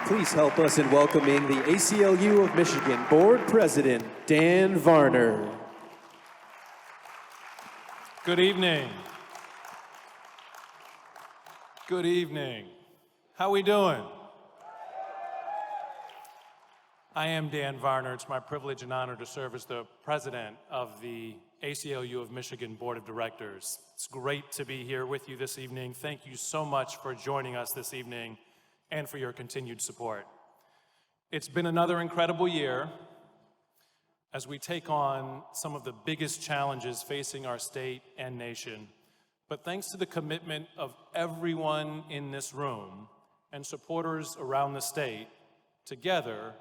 Please help us in welcoming the ACLU of Michigan Board President, Dan Varner. Good evening. Good evening. How we doing? I am Dan Varner. It's my privilege and honor to serve as the president of the ACLU of Michigan Board of Directors. It's great to be here with you this evening. Thank you so much for joining us this evening and for your continued support. It's been another incredible year as we take on some of the biggest challenges facing our state and nation. But thanks to the commitment of everyone in this room and supporters around the state, together,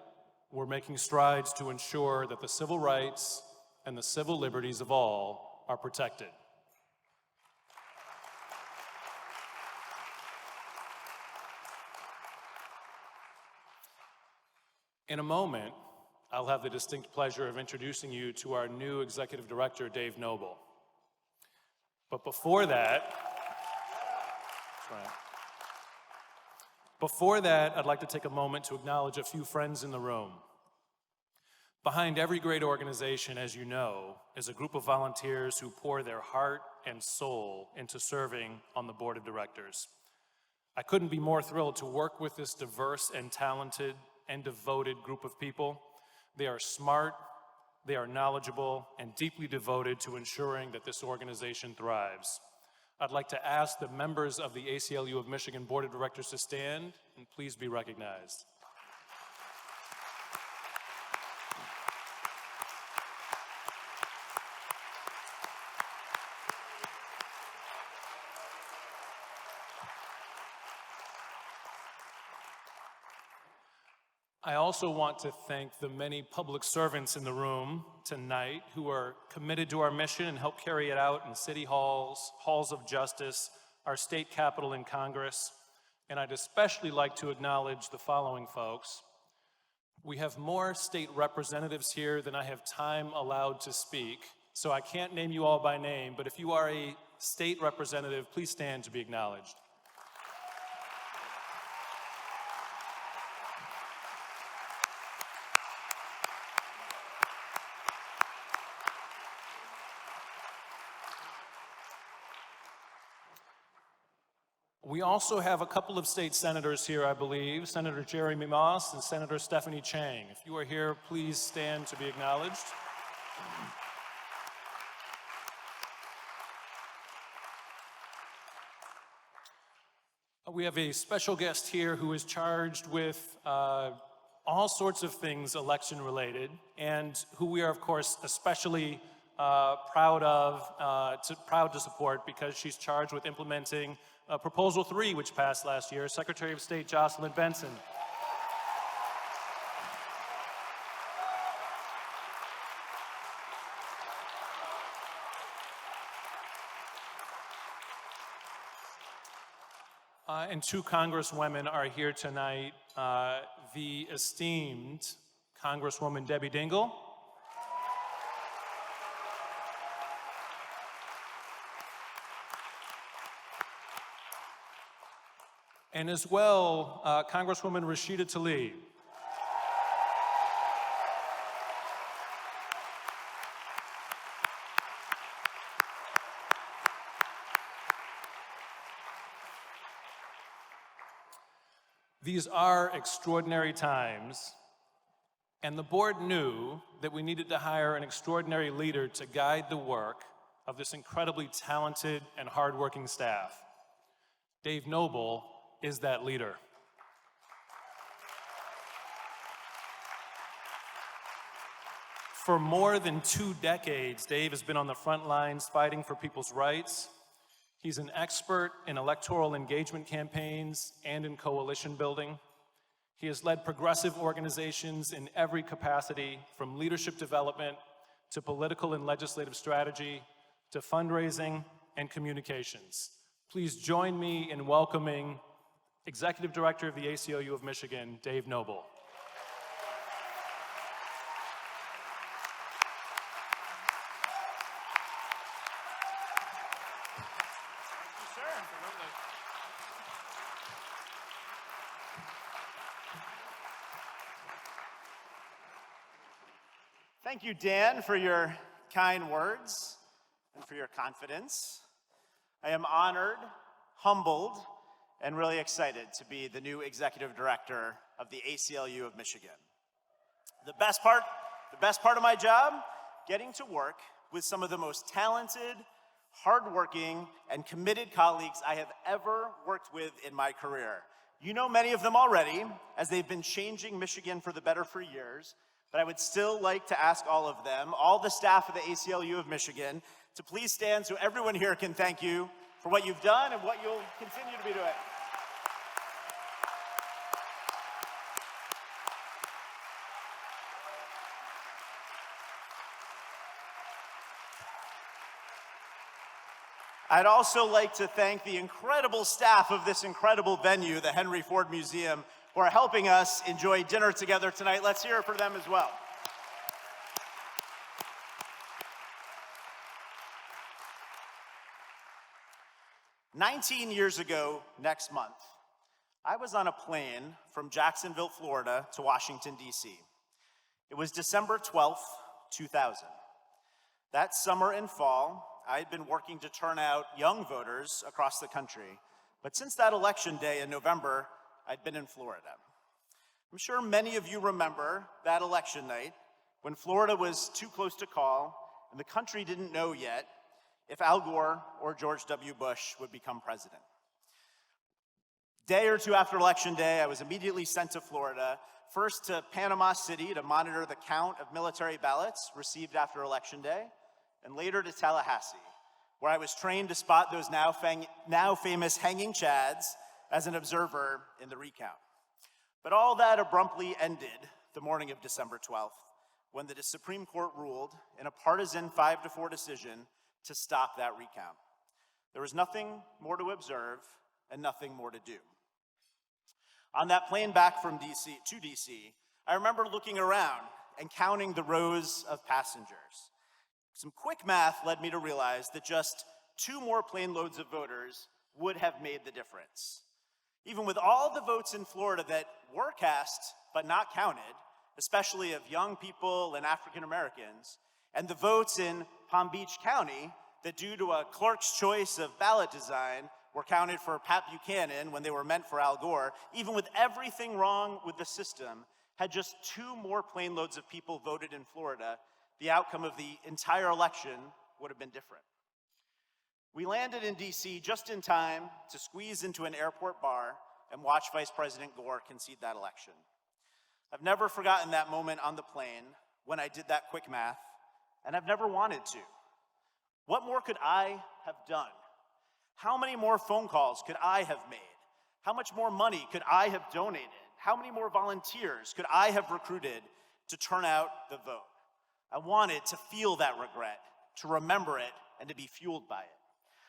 we're making strides to ensure that the civil rights and the civil liberties of all are protected. In a moment, I'll have the distinct pleasure of introducing you to our new Executive Director, Dave Noble. But before that, I'd like to take a moment to acknowledge a few friends in the room. Behind every great organization, as you know, is a group of volunteers who pour their heart and soul into serving on the board of directors. I couldn't be more thrilled to work with this diverse and talented and devoted group of people. They are smart, they are knowledgeable, and deeply devoted to ensuring that this organization thrives. I'd like to ask the members of the ACLU of Michigan Board of Directors to stand and please be recognized. I also want to thank the many public servants in the room tonight who are committed to our mission and help carry it out in city halls, halls of justice, our state capitol and Congress. And I'd especially like to acknowledge the following folks. We have more state representatives here than I have time allowed to speak, so I can't name you all by name, but if you are a state representative, please stand to be acknowledged. We also have a couple of state senators here, I believe, Senator Jeremy Moss and Senator Stephanie Chang. If you are here, please stand to be acknowledged. We have a special guest here who is charged with all sorts of things election-related, and who we are, of course, especially proud to support because she's charged with implementing Proposal 3, which passed last year, Secretary of State Jocelyn Benson. And two Congresswomen are here tonight, the esteemed Congresswoman Debbie Dingell, and as well, Congresswoman Rashida Tlaib. These are extraordinary times, and the board knew that we needed to hire an extraordinary leader to guide the work of this incredibly talented and hardworking staff. Dave Noble is that leader. For more than 2 decades, Dave has been on the front lines fighting for people's rights. He's an expert in electoral engagement campaigns and in coalition building. He has led progressive organizations in every capacity, from leadership development to political and legislative strategy to fundraising and communications. Please join me in welcoming Executive Director of the ACLU of Michigan, Dave Noble. Thank you, Dan, for your kind words and for your confidence. I am honored, humbled, and really excited to be the new executive director of the ACLU of Michigan. The best part of my job, getting to work with some of the most talented, hardworking, and committed colleagues I have ever worked with in my career. You know many of them already, as they've been changing Michigan for the better for years, but I would still like to ask all of them, all the staff of the ACLU of Michigan, to please stand so everyone here can thank you for what you've done and what you'll continue to be doing. I'd also like to thank the incredible staff of this incredible venue, the Henry Ford Museum, who are helping us enjoy dinner together tonight. Let's hear it for them as well. "19 years ago next month, I was on a plane from Jacksonville, Florida to Washington, D.C. It was December 12th, 2000. That summer and fall, I had been working to turn out young voters across the country, but since that election day in November, I'd been in Florida. I'm sure many of you remember that election night when Florida was too close to call and the country didn't know yet if Al Gore or George W. Bush would become president. Day or two after Election Day, I was immediately sent to Florida, first to Panama City to monitor the count of military ballots received after Election Day, and later to Tallahassee, where I was trained to spot those now famous hanging chads as an observer in the recount. But all that abruptly ended the morning of December 12th, when the Supreme Court ruled in a partisan 5-4 decision to stop that recount. There was nothing more to observe and nothing more to do. On that plane back from DC, I remember looking around and counting the rows of passengers. Some quick math led me to realize that just 2 more plane loads of voters would have made the difference. Even with all the votes in Florida that were cast but not counted, especially of young people and African Americans, and the votes in Palm Beach County that, due to a clerk's choice of ballot design, were counted for Pat Buchanan when they were meant for Al Gore, even with everything wrong with the system, had just 2 more plane loads of people voted in Florida, the outcome of the entire election would have been different. We landed in DC just in time to squeeze into an airport bar and watch Vice President Gore concede that election. I've never forgotten that moment on the plane when I did that quick math, and I've never wanted to. What more could I have done? How many more phone calls could I have made? How much more money could I have donated? How many more volunteers could I have recruited to turn out the vote? I wanted to feel that regret, to remember it, and to be fueled by it.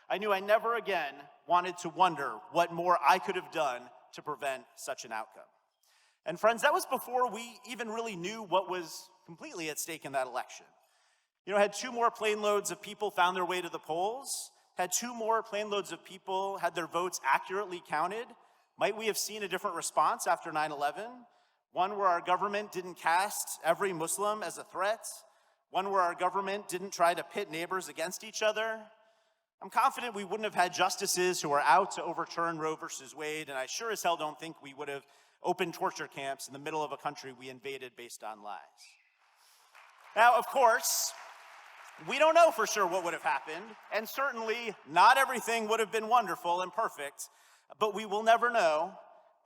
I knew I never again wanted to wonder what more I could have done to prevent such an outcome. And friends, that was before we even really knew what was completely at stake in that election. Had 2 more plane loads of people found their way to the polls, had 2 more plane loads of people had their votes accurately counted, might we have seen a different response after 9/11? One where our government didn't cast every Muslim as a threat? One where our government didn't try to pit neighbors against each other? I'm confident we wouldn't have had justices who were out to overturn Roe versus Wade, and I sure as hell don't think we would have opened torture camps in the middle of a country we invaded based on lies. Now, of course, we don't know for sure what would have happened, and certainly not everything would have been wonderful and perfect, but we will never know,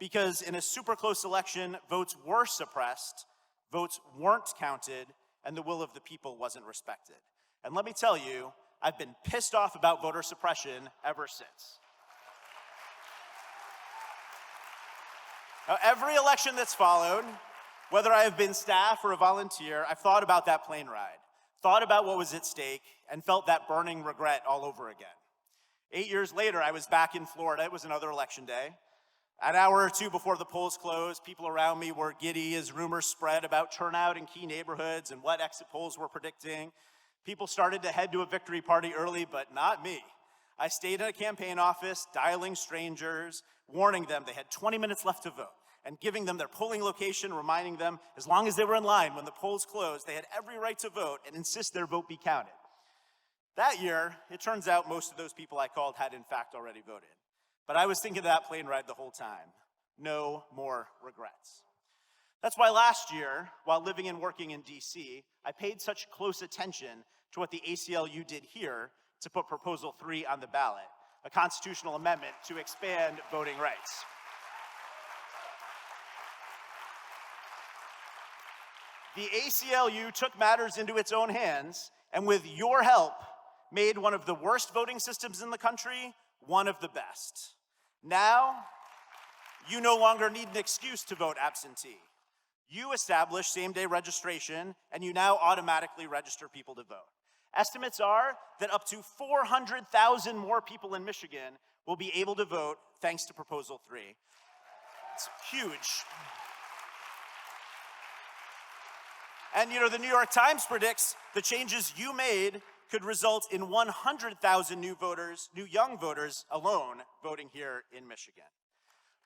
because in a super close election, votes were suppressed, votes weren't counted, and the will of the people wasn't respected. And let me tell you, I've been pissed off about voter suppression ever since. Now, every election that's followed, whether I have been staff or a volunteer, I've thought about that plane ride, thought about what was at stake, and felt that burning regret all over again. 8 years later, I was back in Florida. It was another election day. An hour or 2 before the polls closed, people around me were giddy as rumors spread about turnout in key neighborhoods and what exit polls were predicting. People started to head to a victory party early, but not me. I stayed in a campaign office, dialing strangers, warning them they had 20 minutes left to vote, and giving them their polling location, reminding them as long as they were in line when the polls closed, they had every right to vote and insist their vote be counted. That year, it turns out most of those people I called had in fact already voted. But I was thinking of that plane ride the whole time. No more regrets. That's why last year, while living and working in DC, I paid such close attention to what the ACLU did here to put Proposal 3 on the ballot, a constitutional amendment to expand voting rights. The ACLU took matters into its own hands, and with your help, made one of the worst voting systems in the country one of the best. Now, you no longer need an excuse to vote absentee. You establish same-day registration, and you now automatically register people to vote. Estimates are that up to 400,000 more people in Michigan will be able to vote thanks to Proposal 3. It's huge. And the New York Times predicts the changes you made could result in 100,000 new young voters alone voting here in Michigan.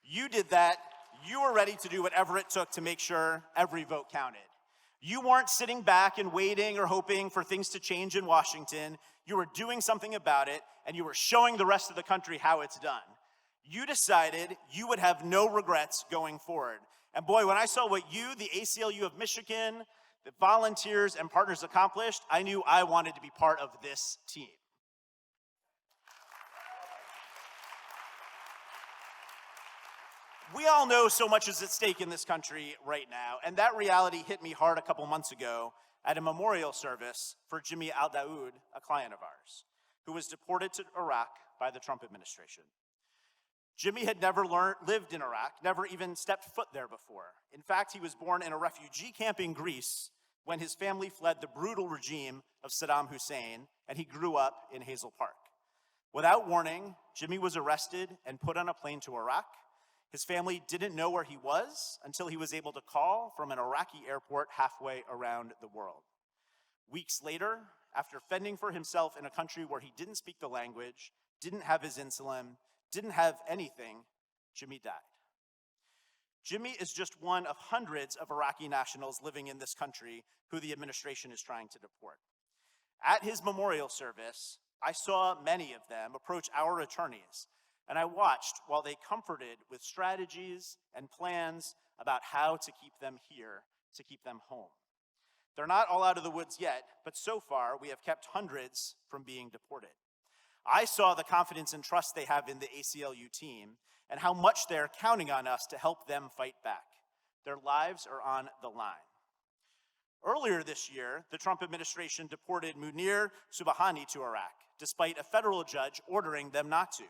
You did that. You were ready to do whatever it took to make sure every vote counted. You weren't sitting back and waiting or hoping for things to change in Washington. You were doing something about it, and you were showing the rest of the country how it's done. You decided you would have no regrets going forward. And boy, when I saw what you, the ACLU of Michigan, the volunteers and partners accomplished, I knew I wanted to be part of this team. We all know so much is at stake in this country right now, and that reality hit me hard a couple months ago at a memorial service for Jimmy Al-Daoud, a client of ours, who was deported to Iraq by the Trump administration. Jimmy had never lived in Iraq, never even stepped foot there before. In fact, he was born in a refugee camp in Greece when his family fled the brutal regime of Saddam Hussein, and he grew up in Hazel Park. Without warning, Jimmy was arrested and put on a plane to Iraq. His family didn't know where he was until he was able to call from an Iraqi airport halfway around the world. Weeks later, after fending for himself in a country where he didn't speak the language, didn't have his insulin, didn't have anything, Jimmy died. Jimmy is just one of hundreds of Iraqi nationals living in this country who the administration is trying to deport. At his memorial service, I saw many of them approach our attorneys, and I watched while they comforted with strategies and plans about how to keep them here, to keep them home. They're not all out of the woods yet, but so far we have kept hundreds from being deported. I saw the confidence and trust they have in the ACLU team and how much they're counting on us to help them fight back. Their lives are on the line. Earlier this year, the Trump administration deported Munir Subhani to Iraq, despite a federal judge ordering them not to.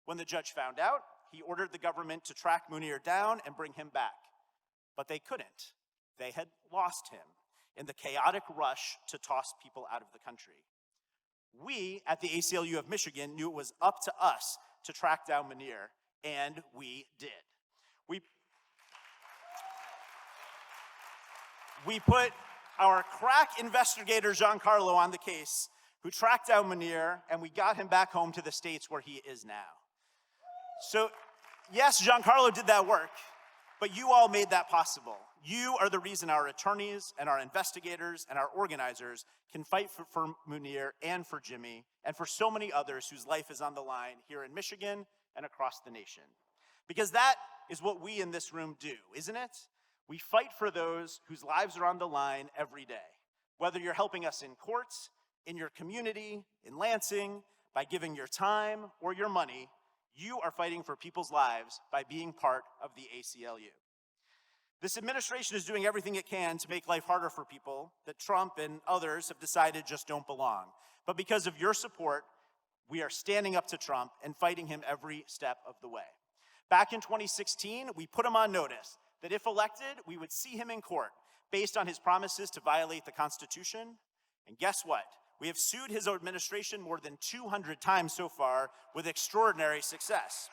When the judge found out, he ordered the government to track Munir down and bring him back. But they couldn't. They had lost him in the chaotic rush to toss people out of the country. We at the ACLU of Michigan knew it was up to us to track down Munir, and we did. We put our crack investigator, Giancarlo, on the case, who tracked down Munir, and we got him back home to the States where he is now. So, yes, Giancarlo did that work, but you all made that possible. You are the reason our attorneys and our investigators and our organizers can fight for Munir and for Jimmy and for so many others whose life is on the line here in Michigan and across the nation. Because that is what we in this room do, isn't it? We fight for those whose lives are on the line every day. Whether you're helping us in courts, in your community, in Lansing, by giving your time or your money, you are fighting for people's lives by being part of the ACLU. This administration is doing everything it can to make life harder for people that Trump and others have decided just don't belong. But because of your support, we are standing up to Trump and fighting him every step of the way. Back in 2016, we put him on notice that if elected, we would see him in court based on his promises to violate the Constitution. And guess what? We have sued his administration more than 200 times so far with extraordinary success.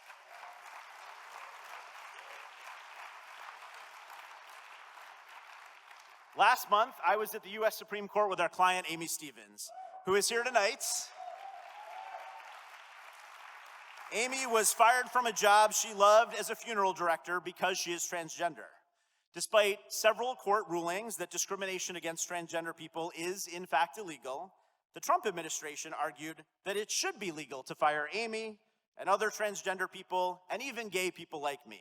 Last month, I was at the U.S. Supreme Court with our client, Amy Stevens, who is here tonight. Amy was fired from a job she loved as a funeral director because she is transgender. Despite several court rulings that discrimination against transgender people is in fact illegal, the Trump administration argued that it should be legal to fire Amy and other transgender people and even gay people like me.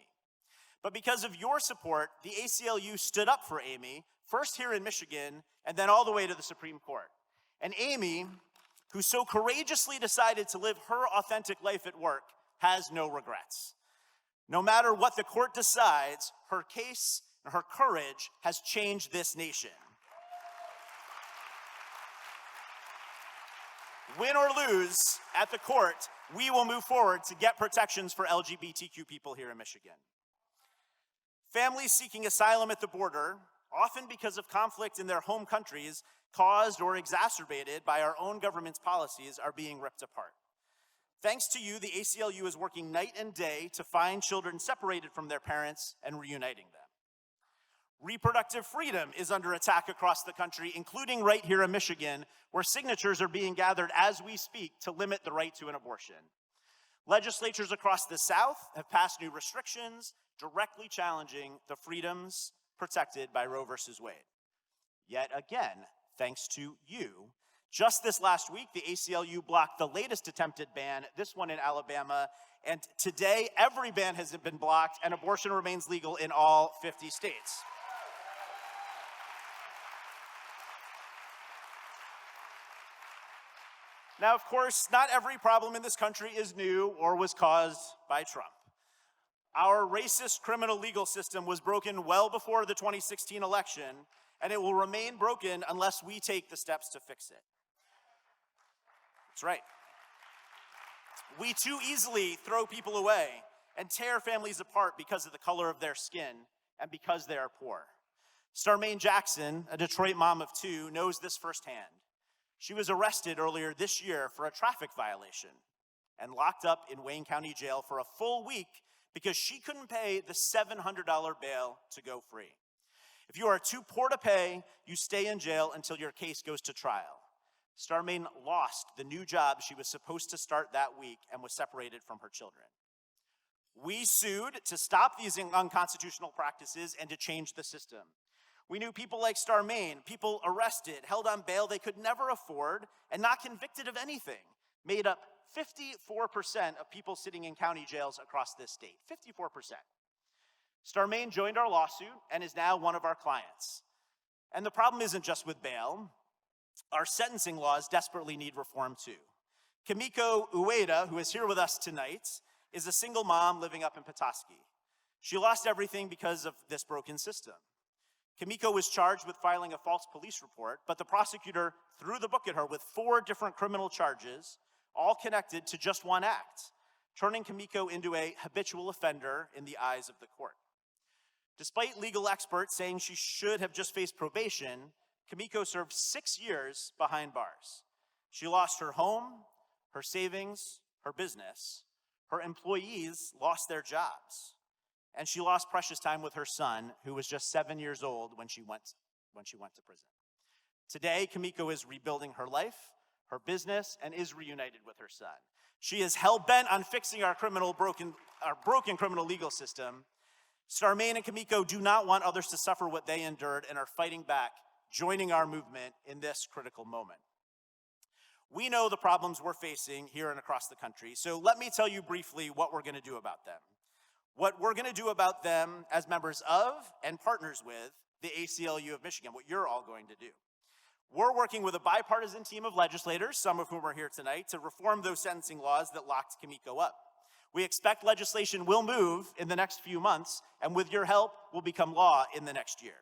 But because of your support, the ACLU stood up for Amy, first here in Michigan and then all the way to the Supreme Court. And Amy, who so courageously decided to live her authentic life at work, has no regrets. No matter what the court decides, her case and her courage has changed this nation. Win or lose at the court, we will move forward to get protections for LGBTQ people here in Michigan. Families seeking asylum at the border, often because of conflict in their home countries caused or exacerbated by our own government's policies, are being ripped apart. Thanks to you, the ACLU is working night and day to find children separated from their parents and reuniting them. Reproductive freedom is under attack across the country, including right here in Michigan, where signatures are being gathered as we speak to limit the right to an abortion. Legislatures across the South have passed new restrictions directly challenging the freedoms protected by Roe versus Wade. Yet again, thanks to you, just this last week, the ACLU blocked the latest attempted ban, this one in Alabama, and today every ban has been blocked and abortion remains legal in all 50 states. Now, of course, not every problem in this country is new or was caused by Trump. Our racist criminal legal system was broken well before the 2016 election, and it will remain broken unless we take the steps to fix it. That's right. We too easily throw people away and tear families apart because of the color of their skin and because they are poor. Starmaine Jackson, a Detroit mom of two, knows this firsthand. She was arrested earlier this year for a traffic violation and locked up in Wayne County Jail for a full week because she couldn't pay the $700 bail to go free. If you are too poor to pay, you stay in jail until your case goes to trial. Starmaine lost the new job she was supposed to start that week and was separated from her children. We sued to stop these unconstitutional practices and to change the system. We knew people like Starmaine, people arrested, held on bail they could never afford, and not convicted of anything, made up 54% of people sitting in county jails across this state. 54%. Starmaine joined our lawsuit and is now one of our clients. And the problem isn't just with bail. Our sentencing laws desperately need reform too. Kimiko Ueda, who is here with us tonight, is a single mom living up in Petoskey. She lost everything because of this broken system. Kimiko was charged with filing a false police report, but the prosecutor threw the book at her with 4 different criminal charges, all connected to just one act, turning Kimiko into a habitual offender in the eyes of the court. Despite legal experts saying she should have just faced probation, Kimiko served 6 years behind bars. She lost her home, her savings, her business. Her employees lost their jobs. And she lost precious time with her son, who was just 7 years old when she went to prison. Today, Kimiko is rebuilding her life, her business, and is reunited with her son. She is hell-bent on fixing our broken criminal legal system. Starmaine and Kimiko do not want others to suffer what they endured and are fighting back, joining our movement in this critical moment. We know the problems we're facing here and across the country, so let me tell you briefly what we're going to do about them. What we're going to do about them as members of and partners with the ACLU of Michigan, what you're all going to do. We're working with a bipartisan team of legislators, some of whom are here tonight, to reform those sentencing laws that locked Kimiko up. We expect legislation will move in the next few months, and with your help, will become law in the next year.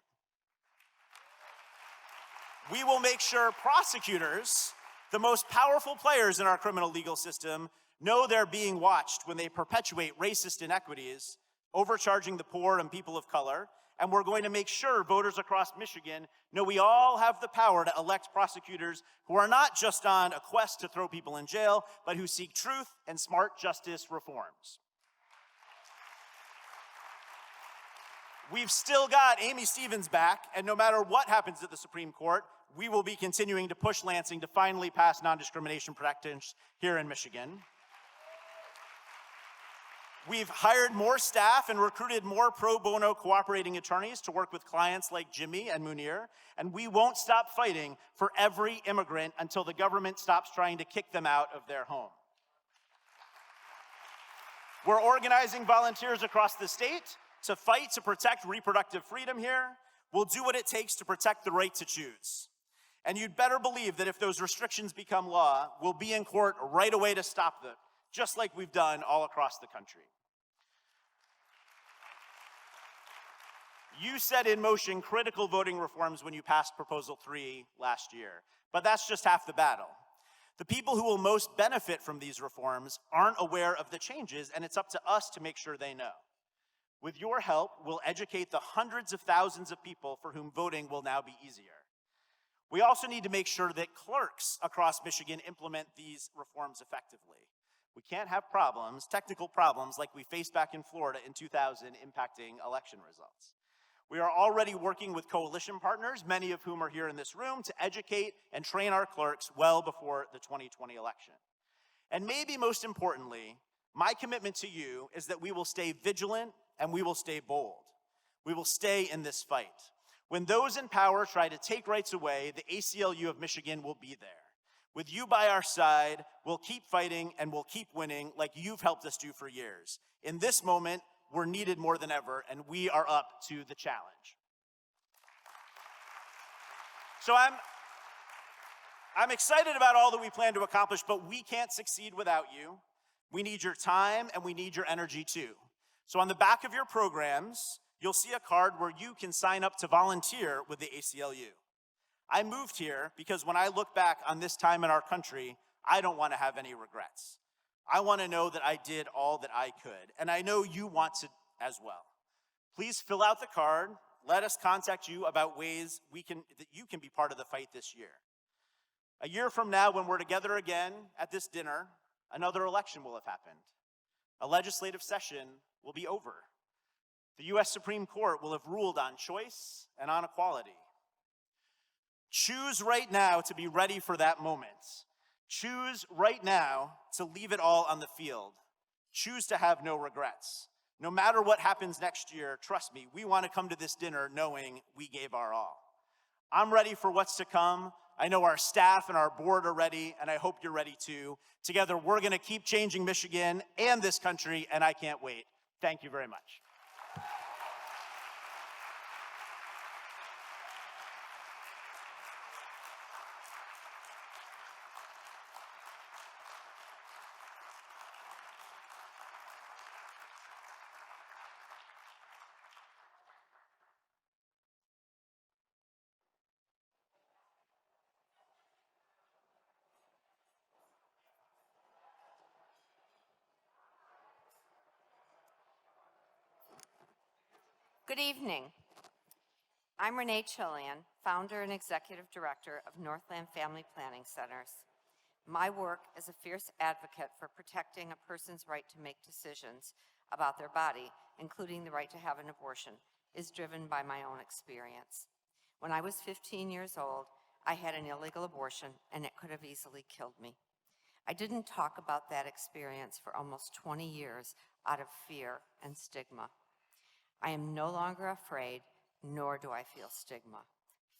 We will make sure prosecutors, the most powerful players in our criminal legal system, know they're being watched when they perpetuate racist inequities, overcharging the poor and people of color, and we're going to make sure voters across Michigan know we all have the power to elect prosecutors who are not just on a quest to throw people in jail, but who seek truth and smart justice reforms. We've still got Amy Stevens back, and no matter what happens at the Supreme Court, we will be continuing to push Lansing to finally pass non-discrimination practices here in Michigan. We've hired more staff and recruited more pro bono cooperating attorneys to work with clients like Jimmy and Munir, and we won't stop fighting for every immigrant until the government stops trying to kick them out of their home. We're organizing volunteers across the state to fight to protect reproductive freedom here. We'll do what it takes to protect the right to choose. And you'd better believe that if those restrictions become law, we'll be in court right away to stop them, just like we've done all across the country. You set in motion critical voting reforms when you passed Proposal 3 last year, but that's just half the battle. The people who will most benefit from these reforms aren't aware of the changes, and it's up to us to make sure they know. With your help, we'll educate the hundreds of thousands of people for whom voting will now be easier. We also need to make sure that clerks across Michigan implement these reforms effectively. We can't have problems, technical problems, like we faced back in Florida in 2000 impacting election results. We are already working with coalition partners, many of whom are here in this room, to educate and train our clerks well before the 2020 election. And maybe most importantly, my commitment to you is that we will stay vigilant and we will stay bold. We will stay in this fight. When those in power try to take rights away, the ACLU of Michigan will be there. With you by our side, we'll keep fighting and we'll keep winning like you've helped us do for years. In this moment, we're needed more than ever, and we are up to the challenge. So I'm excited about all that we plan to accomplish, but we can't succeed without you. We need your time and we need your energy too. So on the back of your programs, you'll see a card where you can sign up to volunteer with the ACLU. I moved here because when I look back on this time in our country, I don't want to have any regrets. I want to know that I did all that I could, and I know you want to as well. Please fill out the card. Let us contact you about ways that you can be part of the fight this year. A year from now, when we're together again at this dinner, another election will have happened. A legislative session will be over. The U.S. Supreme Court will have ruled on choice and on equality. Choose right now to be ready for that moment. Choose right now to leave it all on the field. Choose to have no regrets. No matter what happens next year, trust me, we want to come to this dinner knowing we gave our all. I'm ready for what's to come. I know our staff and our board are ready, and I hope you're ready too. Together, we're going to keep changing Michigan and this country, and I can't wait. Thank you very much. Good evening. I'm Renee Chillian, founder and executive director of Northland Family Planning Centers. My work as a fierce advocate for protecting a person's right to make decisions about their body, including the right to have an abortion, is driven by my own experience. When I was 15 years old, I had an illegal abortion, and it could have easily killed me. I didn't talk about that experience for almost 20 years out of fear and stigma. I am no longer afraid, nor do I feel stigma.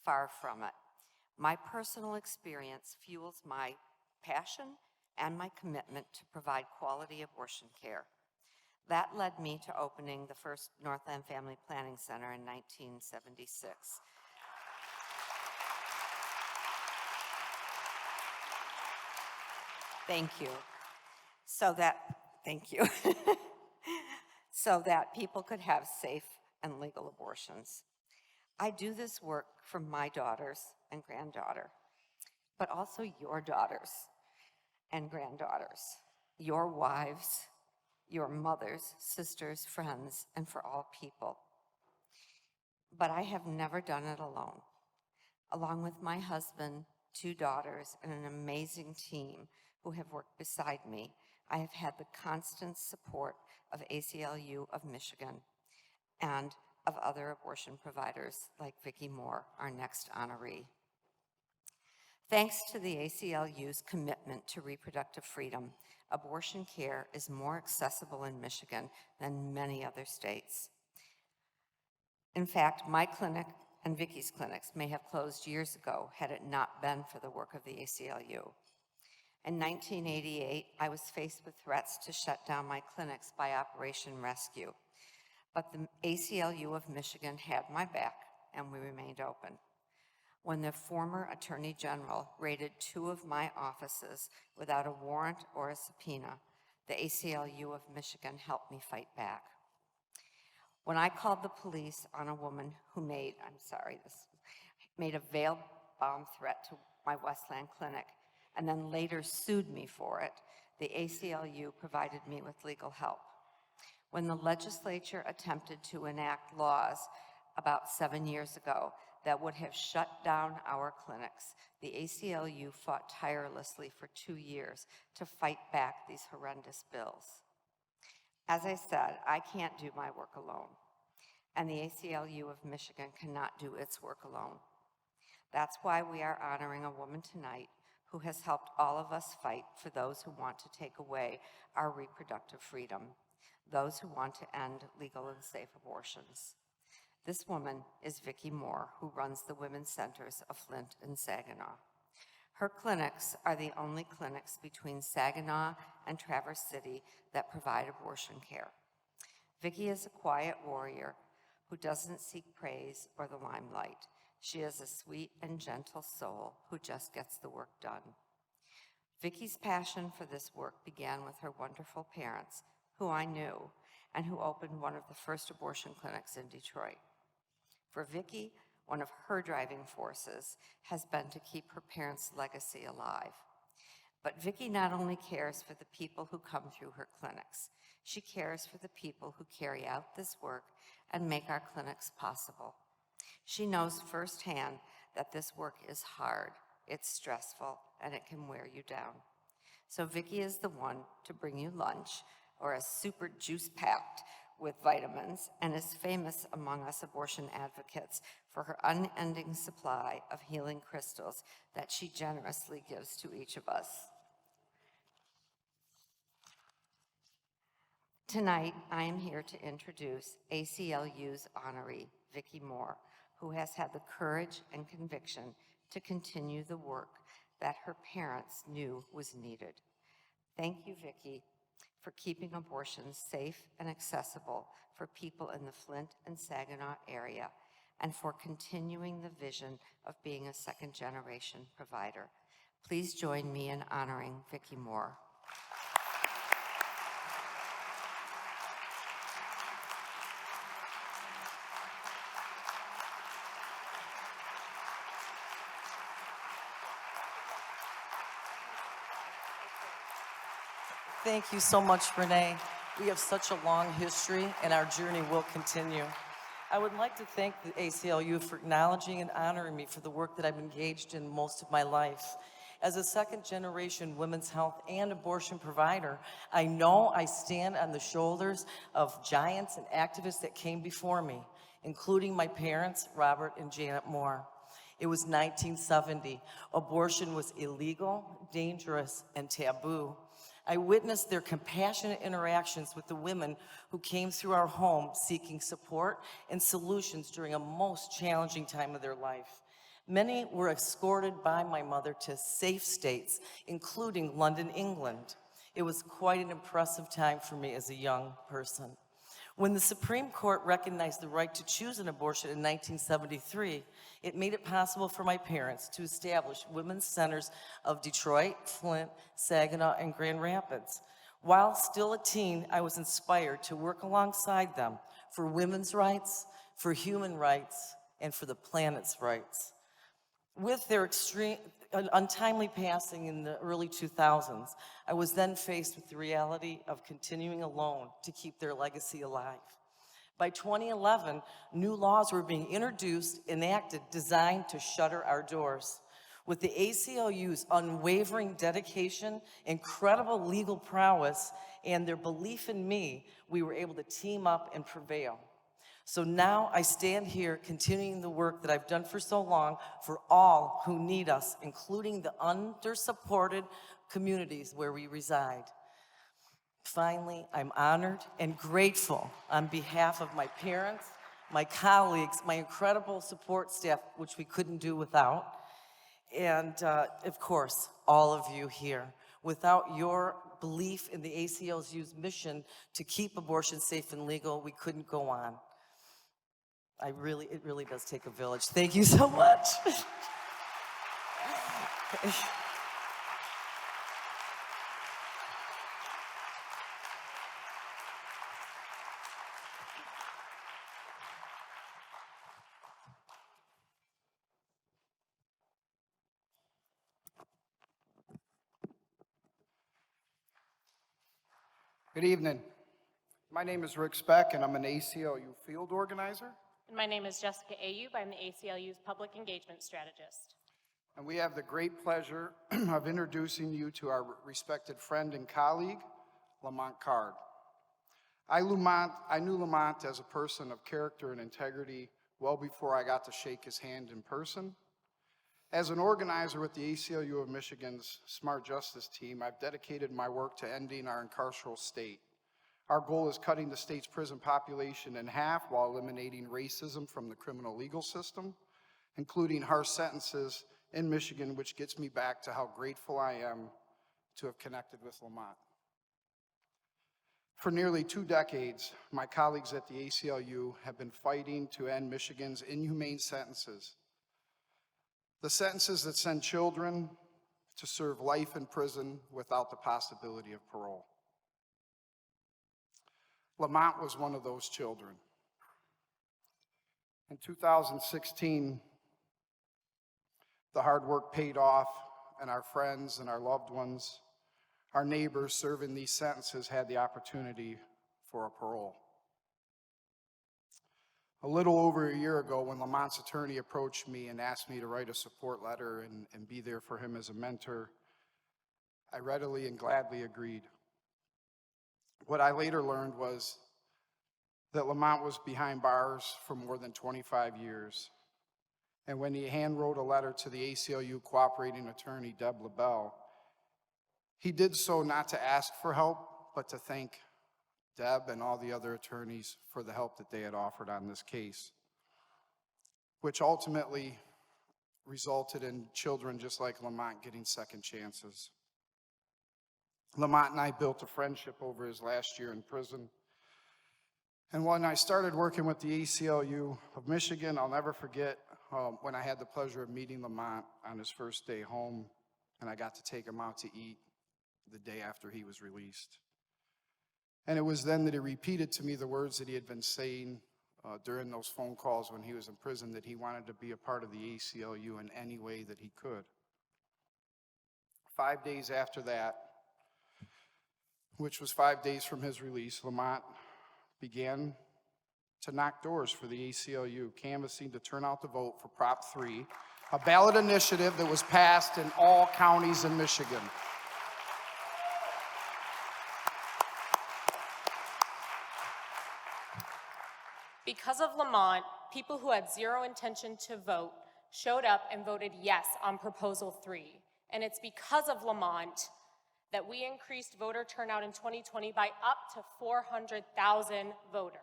Far from it. My personal experience fuels my passion and my commitment to provide quality abortion care. That led me to opening the first Northland Family Planning Center in 1976. Thank you. Thank you. So that people could have safe and legal abortions. I do this work for my daughters and granddaughter, but also your daughters and granddaughters, your wives, your mothers, sisters, friends, and for all people. But I have never done it alone. Along with my husband, 2 daughters, and an amazing team who have worked beside me, I have had the constant support of ACLU of Michigan and of other abortion providers like Vicki Moore, our next honoree. Thanks to the ACLU's commitment to reproductive freedom, abortion care is more accessible in Michigan than many other states. In fact, my clinic and Vicky's clinics may have closed years ago had it not been for the work of the ACLU. In 1988, I was faced with threats to shut down my clinics by Operation Rescue, but the ACLU of Michigan had my back and we remained open. When the former Attorney General raided 2 of my offices without a warrant or a subpoena, the ACLU of Michigan helped me fight back. When I called the police on a woman who made a veiled bomb threat to my Westland clinic and then later sued me for it, the ACLU provided me with legal help. When the legislature attempted to enact laws about 7 years ago that would have shut down our clinics, the ACLU fought tirelessly for 2 years to fight back these horrendous bills. As I said, I can't do my work alone, and the ACLU of Michigan cannot do its work alone. That's why we are honoring a woman tonight who has helped all of us fight for those who want to take away our reproductive freedom, those who want to end legal and safe abortions. This woman is Vicki Moore, who runs the Women's Centers of Flint and Saginaw. Her clinics are the only clinics between Saginaw and Traverse City that provide abortion care. Vicki is a quiet warrior who doesn't seek praise or the limelight. She is a sweet and gentle soul who just gets the work done. Vicki's passion for this work began with her wonderful parents, who I knew, and who opened one of the first abortion clinics in Detroit. For Vicki, one of her driving forces has been to keep her parents' legacy alive. But Vicki not only cares for the people who come through her clinics, she cares for the people who carry out this work and make our clinics possible. She knows firsthand that this work is hard, it's stressful, and it can wear you down. So Vicki is the one to bring you lunch or a super juice packed with vitamins, and is famous among us abortion advocates for her unending supply of healing crystals that she generously gives to each of us. Tonight, I am here to introduce ACLU's honoree, Vicki Moore, who has had the courage and conviction to continue the work that her parents knew was needed. Thank you, Vicki, for keeping abortions safe and accessible for people in the Flint and Saginaw area, and for continuing the vision of being a second-generation provider. Please join me in honoring Vicki Moore. Thank you so much, Renee. We have such a long history, and our journey will continue. I would like to thank the ACLU for acknowledging and honoring me for the work that I've engaged in most of my life. As a second-generation women's health and abortion provider, I know I stand on the shoulders of giants and activists that came before me, including my parents, Robert and Janet Moore. It was 1970. Abortion was illegal, dangerous, and taboo. I witnessed their compassionate interactions with the women who came through our home seeking support and solutions during a most challenging time of their life. Many were escorted by my mother to safe states, including London, England. It was quite an impressive time for me as a young person. When the Supreme Court recognized the right to choose an abortion in 1973, it made it possible for my parents to establish women's centers of Detroit, Flint, Saginaw, and Grand Rapids. While still a teen, I was inspired to work alongside them for women's rights, for human rights, and for the planet's rights. With their untimely passing in the early 2000s, I was then faced with the reality of continuing alone to keep their legacy alive. By 2011, new laws were being introduced, enacted, designed to shutter our doors. With the ACLU's unwavering dedication, incredible legal prowess, and their belief in me, we were able to team up and prevail. So now I stand here continuing the work that I've done for so long for all who need us, including the under-supported communities where we reside. Finally, I'm honored and grateful on behalf of my parents, my colleagues, my incredible support staff, which we couldn't do without, and of course, all of you here. Without your belief in the ACLU's mission to keep abortion safe and legal, we couldn't go on. It really does take a village. Thank you so much. Good evening. My name is Rick Speck, and I'm an ACLU field organizer. And my name is Jessica Ayub. I'm the ACLU's public engagement strategist. And we have the great pleasure of introducing you to our respected friend and colleague, Lamont Card. I knew Lamont as a person of character and integrity well before I got to shake his hand in person. As an organizer with the ACLU of Michigan's Smart Justice team, I've dedicated my work to ending our incarceral state. Our goal is cutting the state's prison population in half while eliminating racism from the criminal legal system, including harsh sentences in Michigan, which gets me back to how grateful I am to have connected with Lamont. For nearly 2 decades, my colleagues at the ACLU have been fighting to end Michigan's inhumane sentences. The sentences that send children to serve life in prison without the possibility of parole. Lamont was one of those children. In 2016, the hard work paid off, and our friends and our loved ones, our neighbors serving these sentences had the opportunity for a parole. A little over a year ago, when Lamont's attorney approached me and asked me to write a support letter and be there for him as a mentor, I readily and gladly agreed. What I later learned was that Lamont was behind bars for more than 25 years. And when he hand-wrote a letter to the ACLU cooperating attorney, Deb LaBelle, he did so not to ask for help, but to thank Deb and all the other attorneys for the help that they had offered on this case, which ultimately resulted in children just like Lamont getting second chances. Lamont and I built a friendship over his last year in prison. And when I started working with the ACLU of Michigan, I'll never forget when I had the pleasure of meeting Lamont on his first day home, and I got to take him out to eat the day after he was released. And it was then that he repeated to me the words that he had been saying during those phone calls when he was in prison, that he wanted to be a part of the ACLU in any way that he could. 5 days after that, which was 5 days from his release, Lamont began to knock doors for the ACLU, canvassing to turn out the vote for Prop 3, a ballot initiative that was passed in all counties in Michigan. Because of Lamont, people who had zero intention to vote showed up and voted yes on Proposal 3. And it's because of Lamont that we increased voter turnout in 2020 by up to 400,000 voters.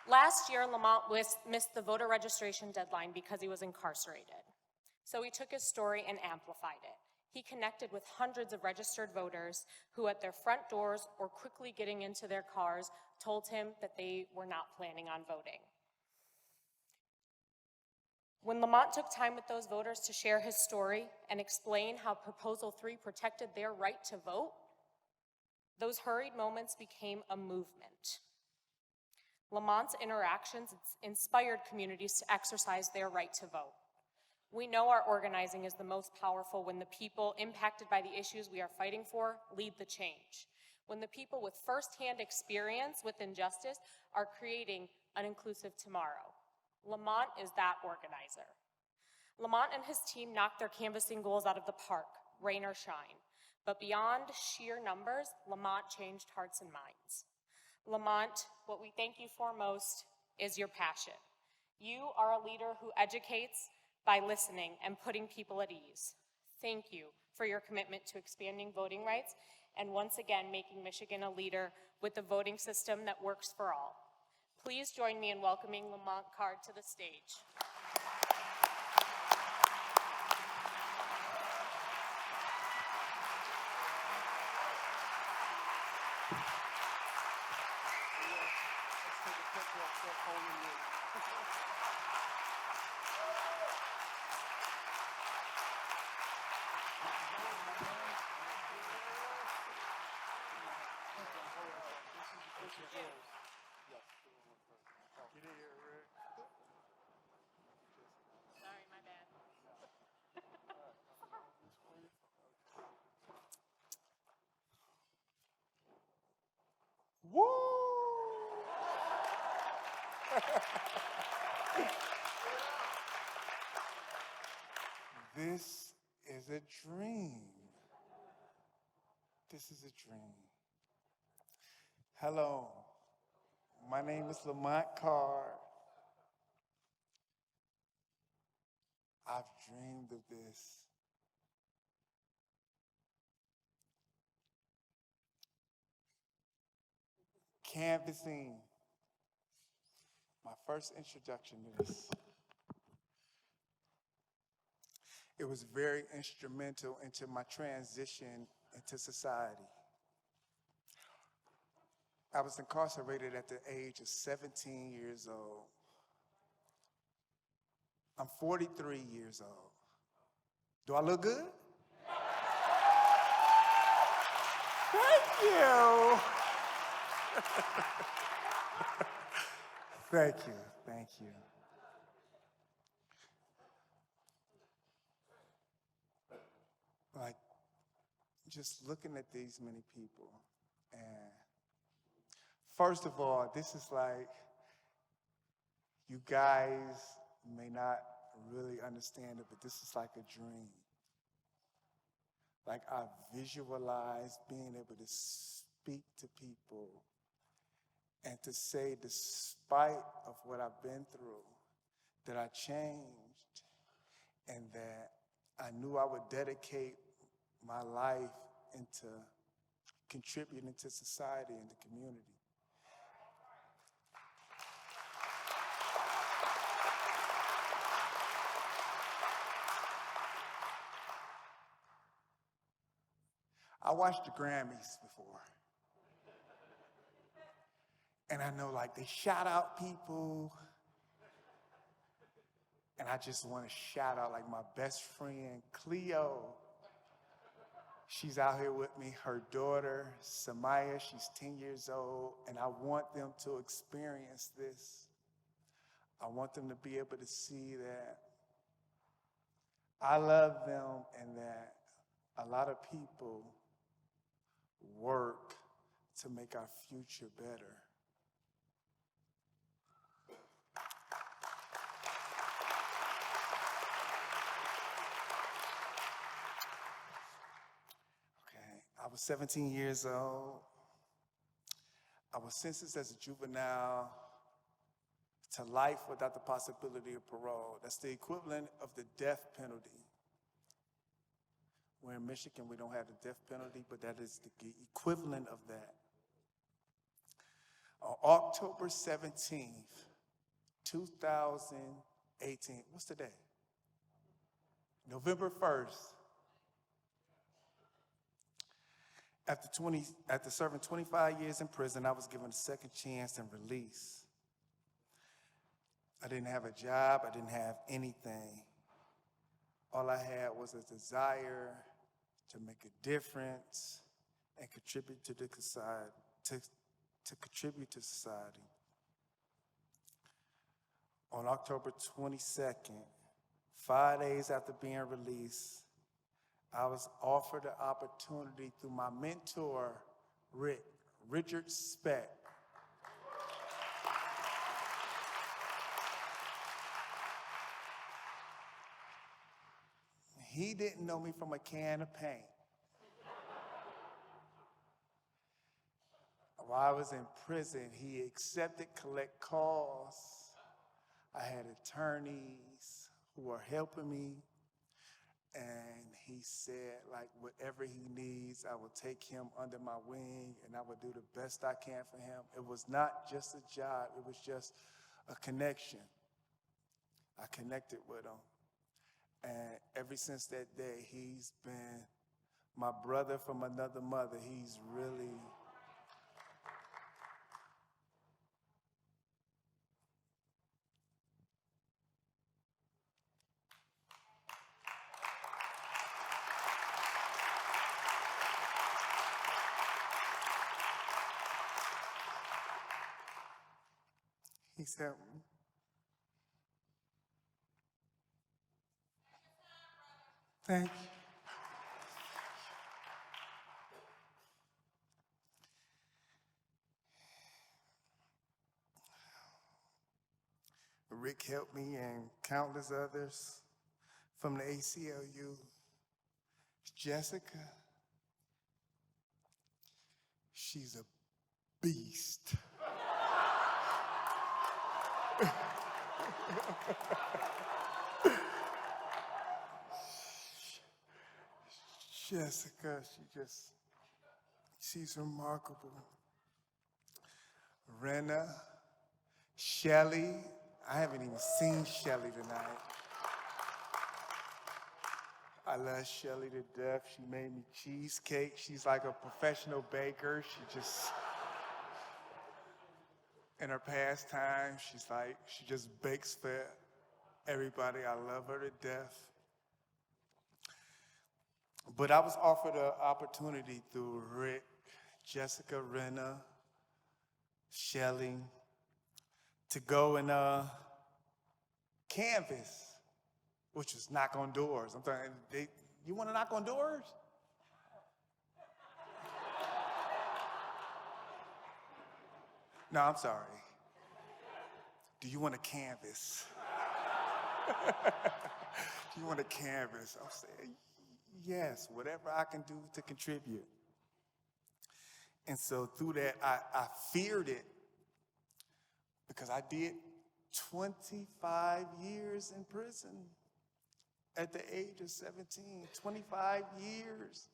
Last year, Lamont missed the voter registration deadline because he was incarcerated. So he took his story and amplified it. He connected with hundreds of registered voters who at their front doors or quickly getting into their cars told him that they were not planning on voting. When Lamont took time with those voters to share his story and explain how Proposal 3 protected their right to vote, those hurried moments became a movement. Lamont's interactions inspired communities to exercise their right to vote. We know our organizing is the most powerful when the people impacted by the issues we are fighting for lead the change. When the people with firsthand experience with injustice are creating an inclusive tomorrow. Lamont is that organizer. Lamont and his team knocked their canvassing goals out of the park, rain or shine. But beyond sheer numbers, Lamont changed hearts and minds. Lamont, what we thank you for most is your passion. You are a leader who educates by listening and putting people at ease. Thank you for your commitment to expanding voting rights and once again making Michigan a leader with a voting system that works for all. Please join me in welcoming Lamont Card to the stage. Sorry, my bad. Woo! This is a dream. This is a dream. Hello, my name is Lamont Card. I've dreamed of this. Canvassing, my first introduction to this. It was very instrumental into my transition into society. I was incarcerated at the age of 17 years old. I'm 43 years old. Do I look good? Thank you. Thank you, thank you. Like, just looking at these many people, and first of all, this is like, you guys may not really understand it, but this is like a dream. Like, I visualize being able to speak to people and to say, despite of what I've been through, that I changed and that I knew I would dedicate my life into contributing to society and the community. I watched the Grammys before. And I know, like, they shout out people. And I just want to shout out, like, my best friend, Cleo. She's out here with me. Her daughter, Samaya, she's 10 years old. And I want them to experience this. I want them to be able to see that I love them and that a lot of people work to make our future better. Okay, I was 17 years old. I was sentenced as a juvenile to life without the possibility of parole. That's the equivalent of the death penalty. We're in Michigan, we don't have the death penalty, but that is the equivalent of that. On October 17th, 2018, what's the day? November 1st, after serving 25 years in prison, I was given a second chance and release. I didn't have a job, I didn't have anything. All I had was a desire to make a difference and contribute to the society, to contribute to society. On October 22nd, 5 days after being released, I was offered the opportunity through my mentor, Richard Speck. He didn't know me from a can of paint. while I was in prison, he accepted collect calls. I had attorneys who were helping me. And he said, like, whatever he needs, I will take him under my wing and I will do the best I can for him. It was not just a job, it was just a connection. I connected with him. And ever since that day, he's been my brother from another mother. He's really, he's helped me. Thank you. Rick helped me and countless others from the ACLU. Jessica, she's a beast. Jessica, she's remarkable. Rena, Shelly, I haven't even seen Shelly tonight. I love Shelly to death. She made me cheesecake. She's like a professional baker. She just, in her pastime, she just bakes for everybody. I love her to death. But I was offered an opportunity through Rick, Jessica, Rena, Shelly, to go and canvas, which was knock on doors. I'm thinking, you want to knock on doors? No, I'm sorry. Do you want to canvas? Do you want to canvas? I'm saying, yes, whatever I can do to contribute. And so through that, I feared it because I did 25 years in prison at the age of 17, 25 years.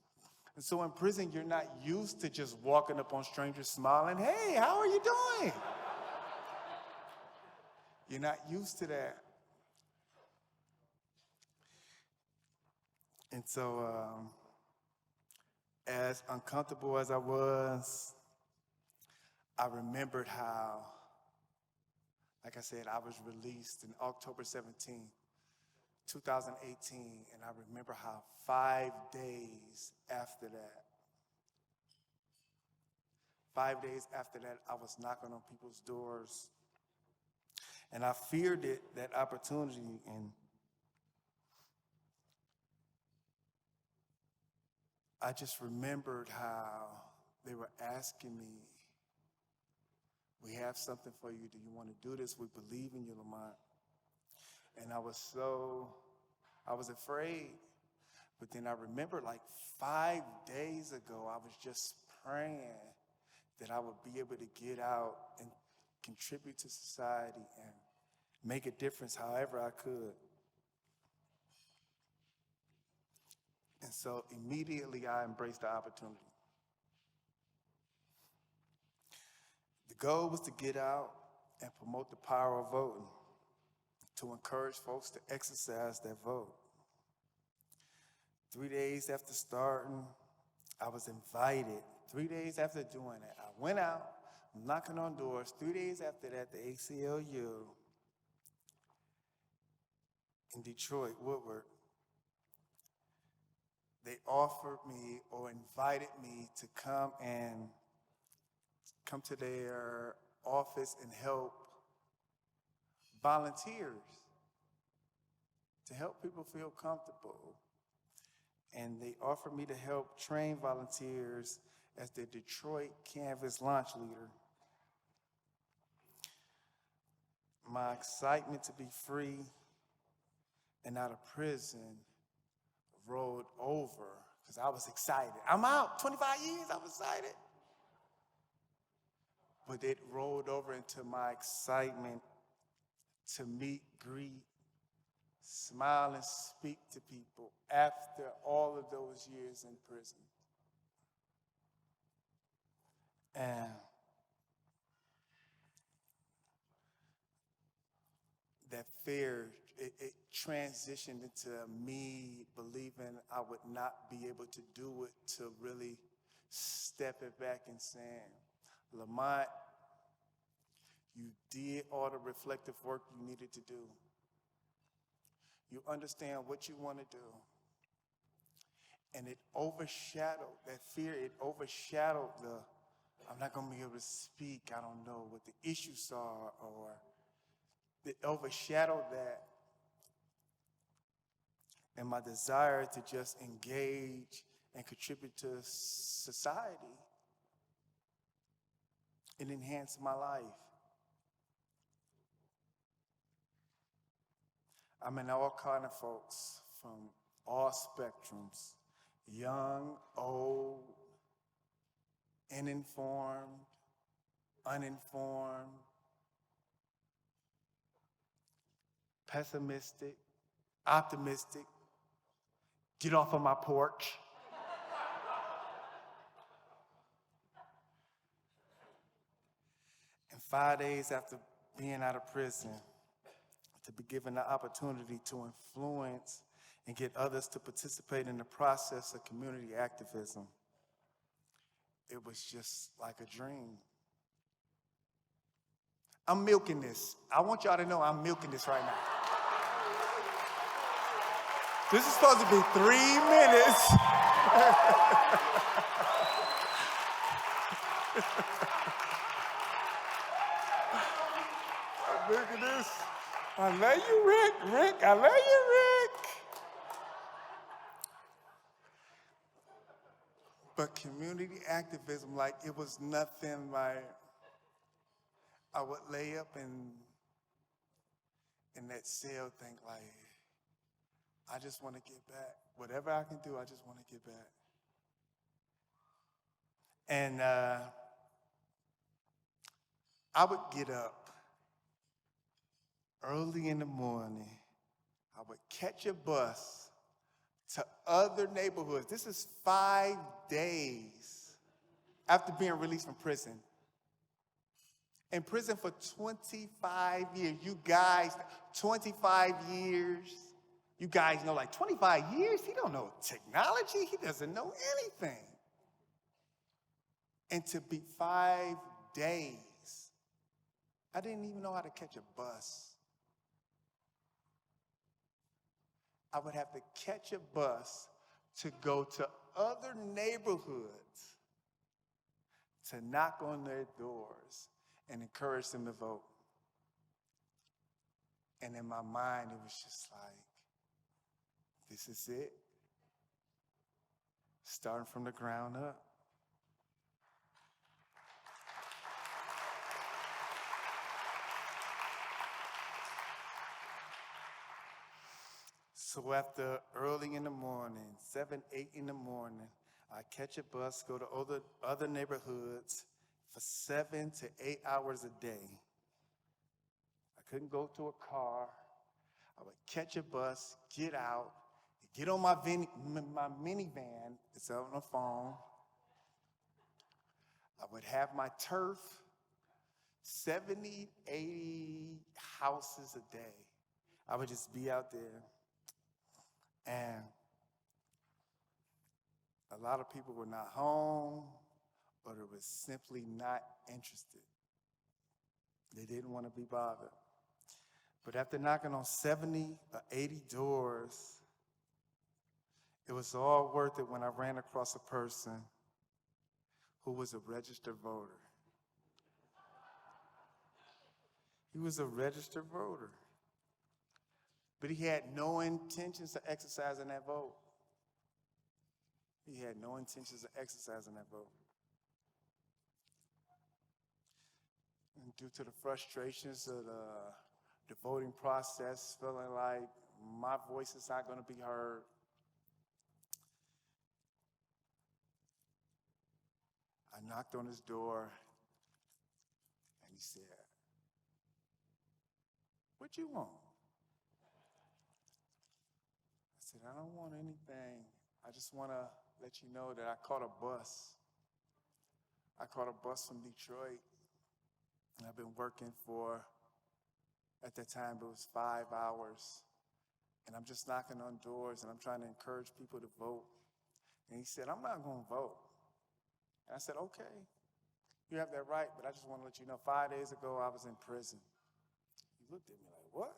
And so in prison, you're not used to just walking up on strangers smiling, hey, how are you doing? You're not used to that. And so as uncomfortable as I was, I remembered how, like I said, I was released in October 17, 2018, and I remember how 5 days after that, 5 days after that, I was knocking on people's doors, and I feared it, that opportunity, and I just remembered how they were asking me, we have something for you. Do you want to do this? We believe in you, Lamont. And I was afraid. But then I remember like 5 days ago, I was just praying that I would be able to get out and contribute to society and make a difference however I could. And so immediately I embraced the opportunity. The goal was to get out and promote the power of voting, to encourage folks to exercise their vote. 3 days after starting, I was invited. 3 days after doing it, I went out, knocking on doors. 3 days after that, the ACLU in Detroit, Woodward, they offered me or invited me to come to their office and help volunteers, to help people feel comfortable. And they offered me to help train volunteers as the Detroit Canvas launch leader. My excitement to be free and out of prison rolled over because I was excited. I'm out, 25 years, I was excited. but it rolled over into my excitement to meet, greet, smile, and speak to people after all of those years in prison. And that fear, it transitioned into me believing I would not be able to do it, to really stepping back and saying, Lamont, you did all the reflective work you needed to do. You understand what you want to do. And it overshadowed, that fear, it overshadowed I'm not going to be able to speak, I don't know what the issues are, or it overshadowed that. And my desire to just engage and contribute to society and enhance my life. I mean, all kind of folks from all spectrums, young, old, uninformed, pessimistic, optimistic, get off of my porch. And 5 days after being out of prison, to be given the opportunity to influence and get others to participate in the process of community activism, it was just like a dream. I'm milking this. I want y'all to know I'm milking this right now. This is supposed to be 3 minutes. Look at this. I love you, Rick. Rick, I love you, Rick. But community activism, like it was nothing. Like I would lay up in that cell, think like, I just want to get back. Whatever I can do, I just want to get back. And I would get up early in the morning. I would catch a bus to other neighborhoods. This is 5 days after being released from prison. In prison for 25 years. You guys, 25 years. You guys know, like 25 years? He don't know technology. He doesn't know anything. And to be 5 days, I didn't even know how to catch a bus. I would have to catch a bus to go to other neighborhoods to knock on their doors and encourage them to vote. And in my mind, it was just like, this is it. Starting from the ground up. So after early in the morning, 7, 8 in the morning, I catch a bus, go to other neighborhoods for 7 to 8 hours a day. I couldn't go to a car. I would catch a bus, get out, get on my minivan, it's on the phone. I would have my turf, 70, 80 houses a day. I would just be out there. And a lot of people were not home, or they were simply not interested. They didn't want to be bothered. But after knocking on 70 or 80 doors, it was all worth it when I ran across a person who was a registered voter. He was a registered voter. But he had no intentions of exercising that vote. He had no intentions of exercising that vote. And due to the frustrations of the voting process, feeling like my voice is not going to be heard, I knocked on his door, said, "What you want?" I said, "I don't want anything. I just want to let you know that I caught a bus. I caught a bus from Detroit, and I've been working for, at that time, it was 5 hours. And I'm just knocking on doors, and I'm trying to encourage people to vote." And he said, "I'm not going to vote." And I said, "Okay, you have that right, but I just want to let you know, 5 days ago, I was in prison." He looked at me like, "What?"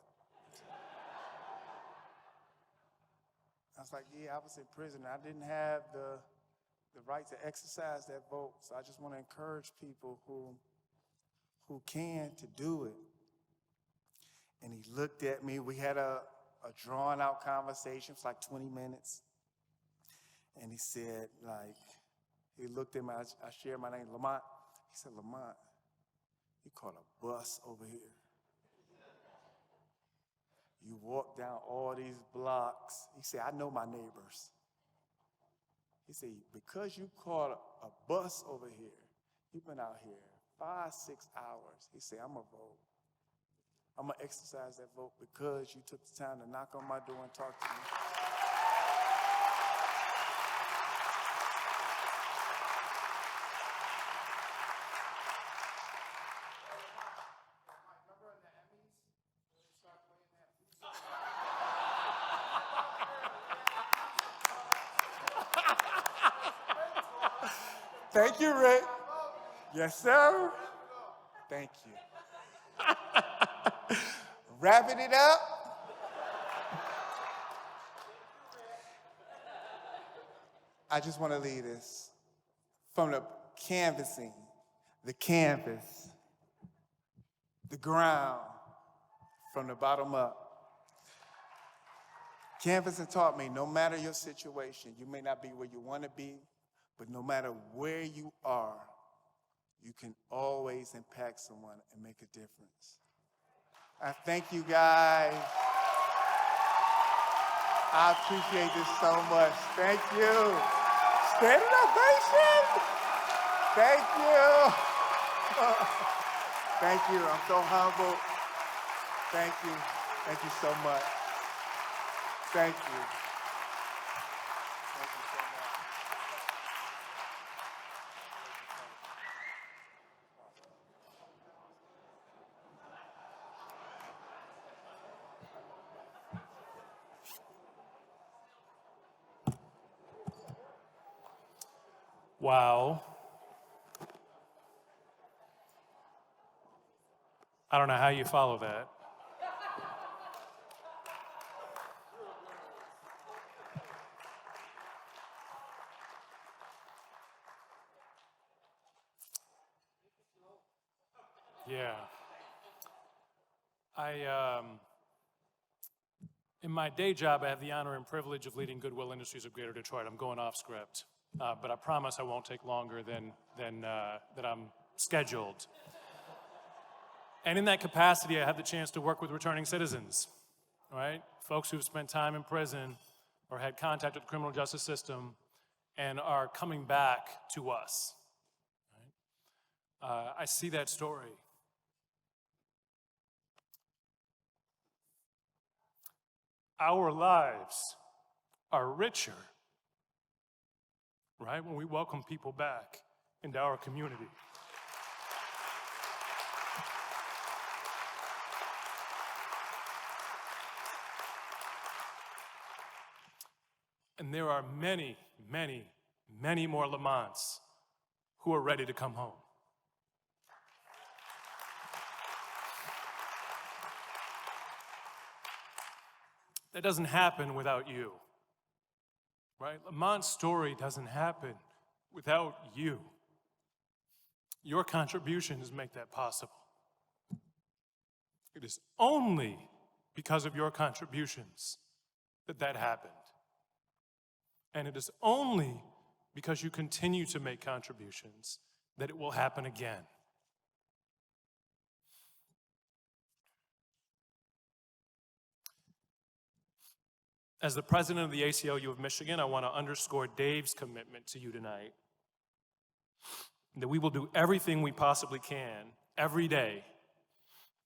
I was like, "Yeah, I was in prison. I didn't have the right to exercise that vote, so I just want to encourage people who can to do it." And he looked at me. We had a drawn-out conversation. It was like 20 minutes. And he said, he looked at me. I shared my name, Lamont. He said, "Lamont, you caught a bus over here. You walk down all these blocks." He said, "I know my neighbors." He said, "Because you caught a bus over here, you've been out here 5, 6 hours." He said, "I'm going to vote. I'm going to exercise that vote because you took the time to knock on my door and talk to me." Thank you, Rick. Yes, sir. Thank you. Wrapping it up. I just want to leave this from the canvassing, the canvas, the ground, from the bottom up. Canvassing taught me no matter your situation, you may not be where you want to be, but no matter where you are, you can always impact someone and make a difference. I thank you guys. I appreciate this so much. Thank you. Standing ovation. Thank you. Thank you. I'm so humbled. Thank you. Thank you so much. Thank you. Thank you so much. Wow. I don't know how you follow that. Yeah. In my day job, I have the honor and privilege of leading Goodwill Industries of Greater Detroit. I'm going off script, but I promise I won't take longer than I'm scheduled. And in that capacity, I have the chance to work with returning citizens, right? Folks who've spent time in prison or had contact with the criminal justice system and are coming back to us. Right? I see that story. Our lives are richer, right, when we welcome people back into our community. And there are many, many, many more Lamonts who are ready to come home. That doesn't happen without you, right? Lamont's story doesn't happen without you. Your contributions make that possible. It is only because of your contributions that that happened. And it is only because you continue to make contributions that it will happen again. As the president of the ACLU of Michigan, I want to underscore Dave's commitment to you tonight, that we will do everything we possibly can every day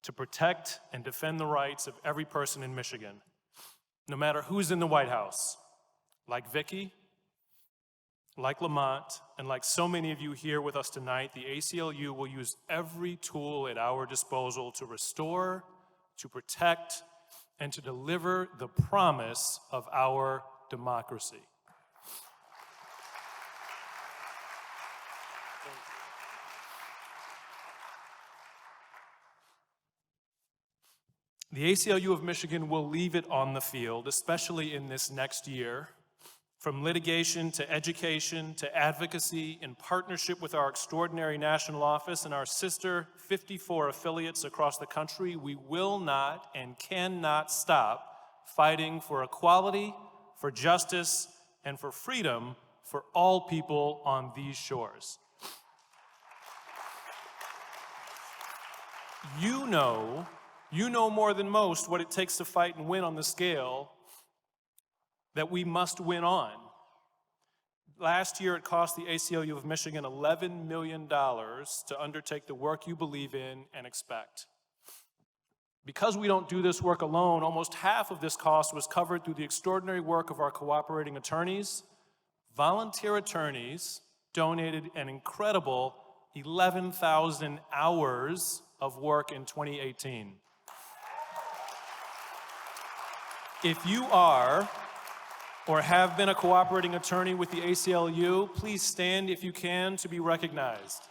to protect and defend the rights of every person in Michigan, no matter who's in the White House, like Vicki, like Lamont, and like so many of you here with us tonight. The ACLU will use every tool at our disposal to restore, to protect, and to deliver the promise of our democracy. The ACLU of Michigan will leave it on the field, especially in this next year, from litigation to education to advocacy in partnership with our extraordinary national office and our sister 54 affiliates across the country. We will not and cannot stop fighting for equality, for justice, and for freedom for all people on these shores. You know more than most what it takes to fight and win on the scale that we must win on. Last year, it cost the ACLU of Michigan $11 million to undertake the work you believe in and expect. Because we don't do this work alone, almost half of this cost was covered through the extraordinary work of our cooperating attorneys. Volunteer attorneys donated an incredible 11,000 hours of work in 2018. If you are or have been a cooperating attorney with the ACLU, please stand if you can to be recognized.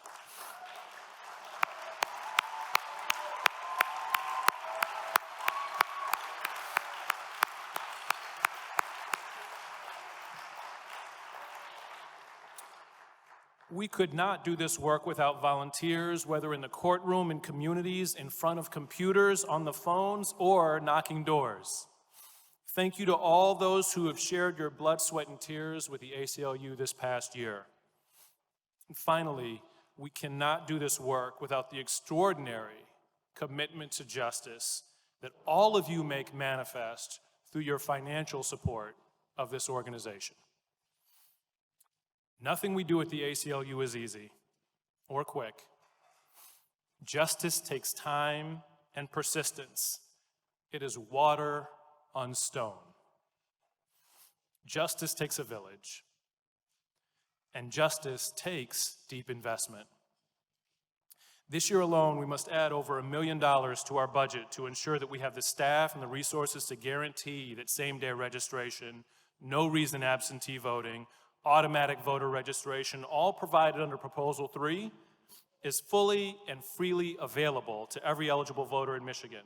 We could not do this work without volunteers, whether in the courtroom, in communities, in front of computers, on the phones, or knocking doors. Thank you to all those who have shared your blood, sweat, and tears with the ACLU this past year. And finally, we cannot do this work without the extraordinary commitment to justice that all of you make manifest through your financial support of this organization. Nothing we do at the ACLU is easy or quick. Justice takes time and persistence. It is water on stone. Justice takes a village, and justice takes deep investment. This year alone, we must add over $1 million to our budget to ensure that we have the staff and the resources to guarantee that same-day registration, no reason absentee voting, automatic voter registration, all provided under Proposal 3, is fully and freely available to every eligible voter in Michigan.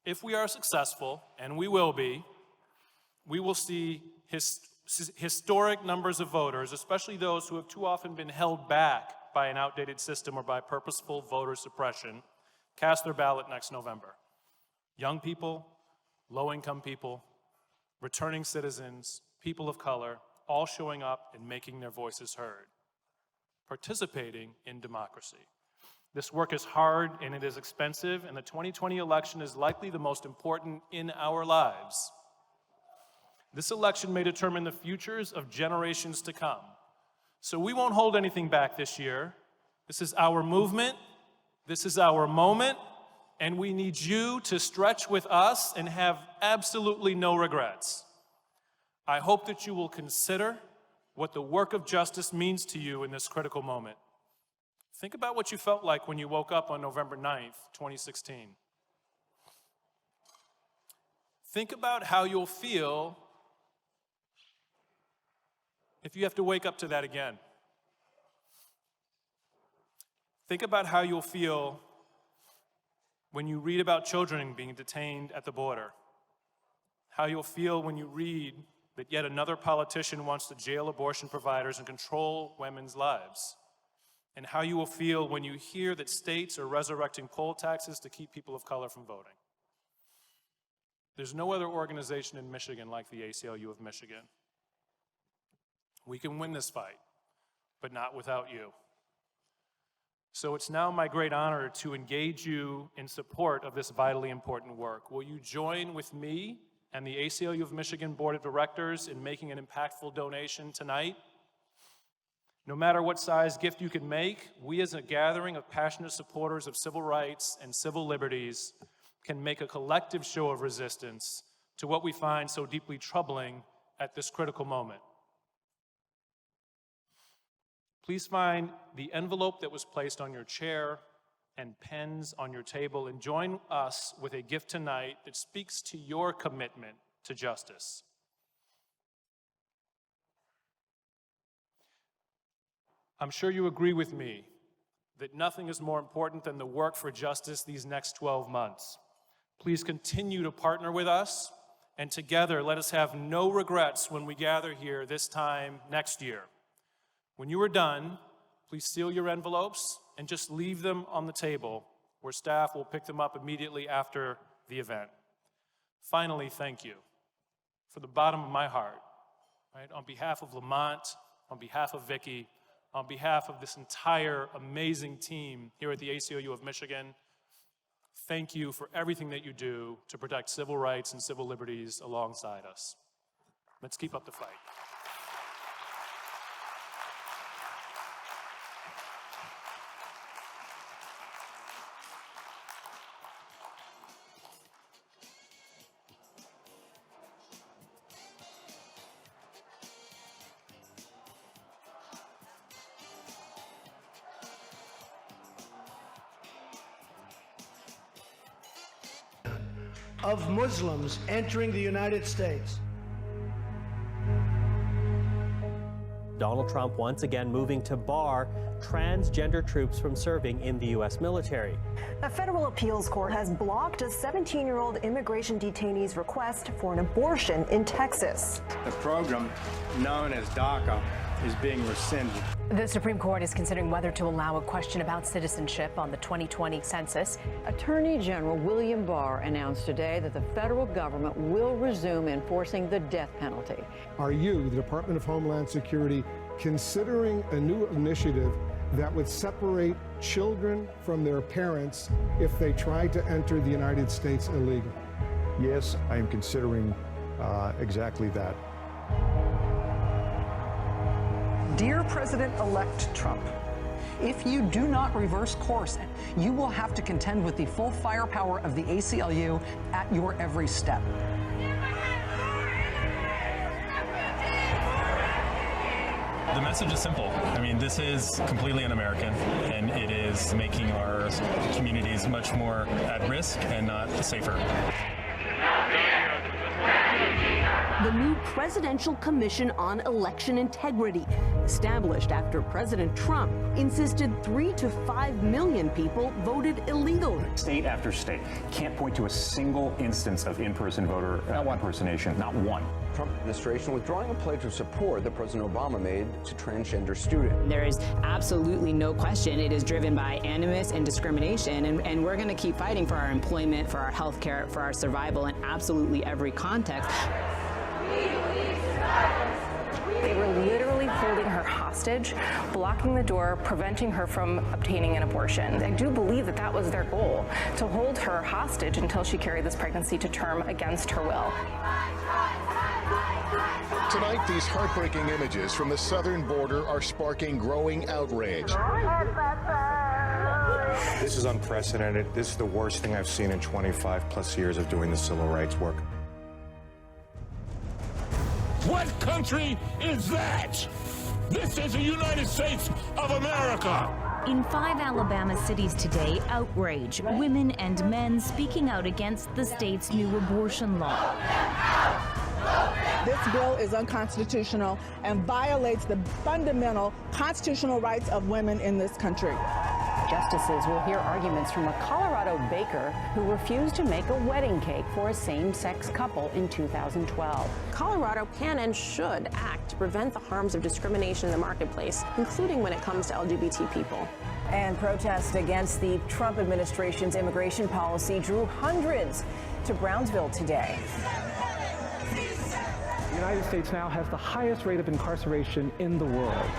If we are successful, and we will be, we will see historic numbers of voters, especially those who have too often been held back by an outdated system or by purposeful voter suppression, cast their ballot next November. Young people, low-income people, returning citizens, people of color, all showing up and making their voices heard, participating in democracy. This work is hard and it is expensive, and the 2020 election is likely the most important in our lives. This election may determine the futures of generations to come. So we won't hold anything back this year. This is our movement, this is our moment, and we need you to stretch with us and have absolutely no regrets. I hope that you will consider what the work of justice means to you in this critical moment. Think about what you felt like when you woke up on November 9th, 2016. Think about how you'll feel if you have to wake up to that again. Think about how you'll feel when you read about children being detained at the border. How you'll feel when you read that yet another politician wants to jail abortion providers and control women's lives. And how you will feel when you hear that states are resurrecting poll taxes to keep people of color from voting. There's no other organization in Michigan like the ACLU of Michigan. We can win this fight, but not without you. So it's now my great honor to engage you in support of this vitally important work. Will you join with me and the ACLU of Michigan Board of Directors in making an impactful donation tonight? No matter what size gift you can make, we as a gathering of passionate supporters of civil rights and civil liberties can make a collective show of resistance to what we find so deeply troubling at this critical moment. Please find the envelope that was placed on your chair and pens on your table and join us with a gift tonight that speaks to your commitment to justice. I'm sure you agree with me that nothing is more important than the work for justice these next 12 months. Please continue to partner with us, and together let us have no regrets when we gather here this time next year. When you are done, please seal your envelopes and just leave them on the table where staff will pick them up immediately after the event. Finally, thank you from the bottom of my heart, right? On behalf of Lamont, on behalf of Vicki, on behalf of this entire amazing team here at the ACLU of Michigan, thank you for everything that you do to protect civil rights and civil liberties alongside us. Let's keep up the fight. Of Muslims entering the United States. Donald Trump once again moving to bar transgender troops from serving in the U.S. military. A federal appeals court has blocked a 17-year-old immigration detainee's request for an abortion in Texas. The program, known as DACA, is being rescinded. The Supreme Court is considering whether to allow a question about citizenship on the 2020 census. Attorney General William Barr announced today that the federal government will resume enforcing the death penalty. Are you, the Department of Homeland Security, considering a new initiative that would separate children from their parents if they try to enter the United States illegally? Yes, I am considering exactly that. Dear President-elect Trump, if you do not reverse course, you will have to contend with the full firepower of the ACLU at your every step. The message is simple. I mean, this is completely un-American, and it is making our communities much more at risk and not safer. The new Presidential Commission on Election Integrity, established after President Trump insisted 3 to 5 million people voted illegally. State after state can't point to a single instance of in-person voter impersonation, not one. Trump administration withdrawing a pledge of support that President Obama made to transgender students. There is absolutely no question it is driven by animus and discrimination, and we're going to keep fighting for our employment, for our health care, for our survival in absolutely every context. They were literally holding her hostage, blocking the door, preventing her from obtaining an abortion. I do believe that that was their goal, to hold her hostage until she carried this pregnancy to term against her will. Tonight, these heartbreaking images from the southern border are sparking growing outrage. This is unprecedented. This is the worst thing I've seen in 25 plus years of doing the civil rights work. What country is that? This is the United States of America. In 5 Alabama cities today, outrage, women and men speaking out against the state's new abortion law. This bill is unconstitutional and violates the fundamental constitutional rights of women in this country. Justices will hear arguments from a Colorado baker who refused to make a wedding cake for a same-sex couple in 2012. Colorado can and should act to prevent the harms of discrimination in the marketplace, including when it comes to LGBT people. And protests against the Trump administration's immigration policy drew hundreds to Brownsville today. The United States now has the highest rate of incarceration in the world.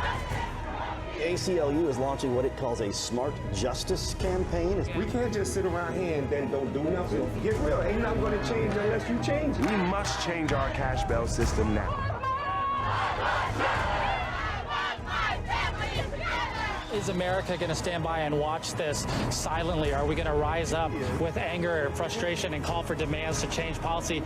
The ACLU is launching what it calls a smart justice campaign. We can't just sit around here and then don't do nothing. Get real, ain't nothing gonna change unless you change it. We must change our cash bail system now. Is America going to stand by and watch this silently? Are we going to rise up with anger and frustration and call for demands to change policy?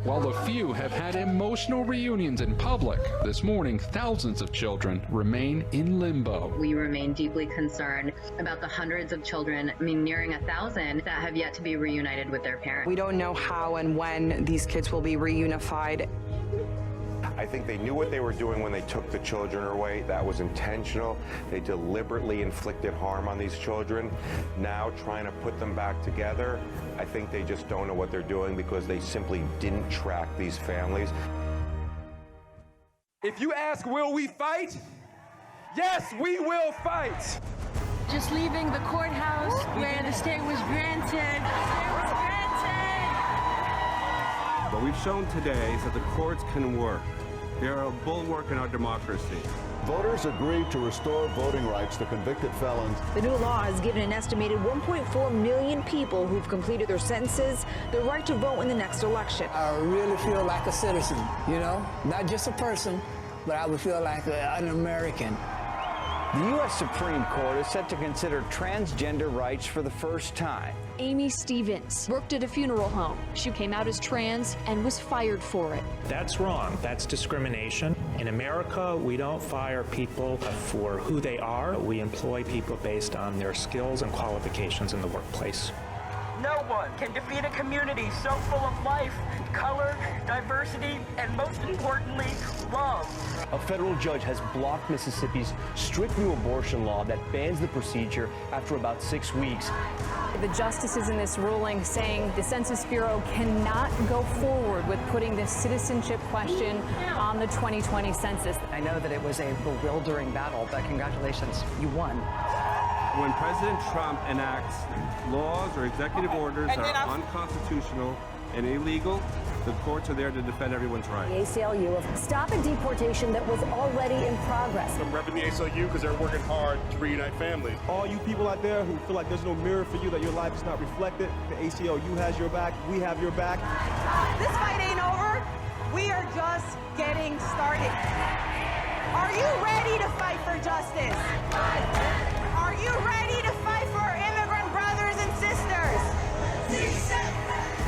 While a few have had emotional reunions in public, this morning thousands of children remain in limbo. We remain deeply concerned about the hundreds of children, nearing 1,000, that have yet to be reunited with their parents. We don't know how and when these kids will be reunified. I think they knew what they were doing when they took the children away. That was intentional. They deliberately inflicted harm on these children. Now trying to put them back together, I think they just don't know what they're doing because they simply didn't track these families. If you ask, will we fight? Yes, we will fight. Just leaving the courthouse where the stay was granted. What we've shown today is that the courts can work. They are a bulwark in our democracy. Voters agreed to restore voting rights to convicted felons. The new law has given an estimated 1.4 million people who've completed their sentences the right to vote in the next election. I really feel like a citizen, you know, not just a person, but I would feel like an American. The U.S. Supreme Court is set to consider transgender rights for the first time. Amy Stevens worked at a funeral home. She came out as trans and was fired for it. That's wrong. That's discrimination. In America, we don't fire people for who they are. We employ people based on their skills and qualifications in the workplace. No one can defeat a community so full of life, color, diversity, and most importantly, love. A federal judge has blocked Mississippi's strict new abortion law that bans the procedure after about 6 weeks. The justices in this ruling saying the Census Bureau cannot go forward with putting this citizenship question on the 2020 census. I know that it was a bewildering battle, but congratulations, you won. When President Trump enacts laws or executive orders that are unconstitutional and illegal, the courts are there to defend everyone's rights. The ACLU of stopping deportation that was already in progress. I'm repping the ACLU because they're working hard to reunite families. All you people out there who feel like there's no mirror for you, that your life is not reflected, the ACLU has your back, we have your back. This fight ain't over. We are just getting started. Are you ready to fight for justice? Are you ready to fight for our immigrant brothers and sisters?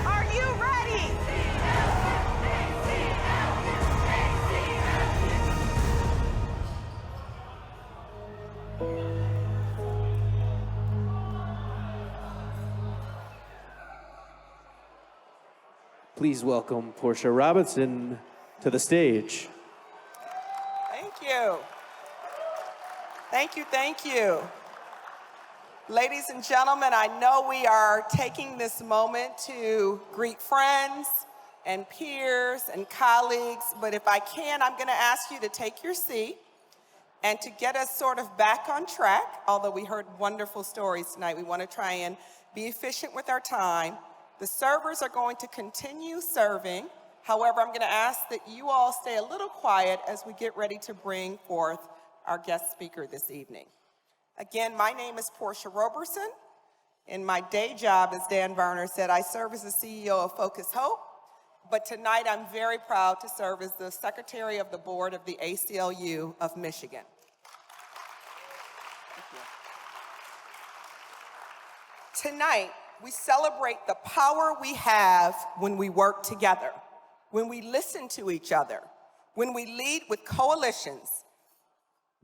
Are you ready? Please welcome Portia Robinson to the stage. Thank you. Thank you, thank you. Ladies and gentlemen, I know we are taking this moment to greet friends and peers and colleagues, but if I can, I'm going to ask you to take your seat and to get us sort of back on track. Although we heard wonderful stories tonight, we want to try and be efficient with our time. The servers are going to continue serving. However, I'm going to ask that you all stay a little quiet as we get ready to bring forth our guest speaker this evening. Again, my name is Portia Roberson. In my day job, as Dan Varner said, I serve as the CEO of Focus Hope, but tonight I'm very proud to serve as the Secretary of the Board of the ACLU of Michigan. Tonight, we celebrate the power we have when we work together, when we listen to each other, when we lead with coalitions,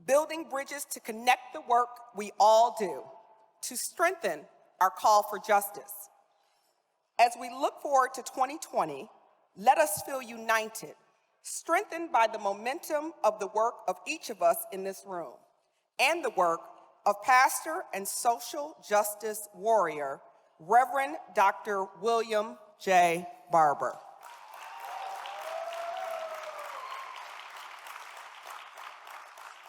building bridges to connect the work we all do, to strengthen our call for justice. As we look forward to 2020, let us feel united, strengthened by the momentum of the work of each of us in this room, and the work of pastor and social justice warrior, Reverend Dr. William J. Barber.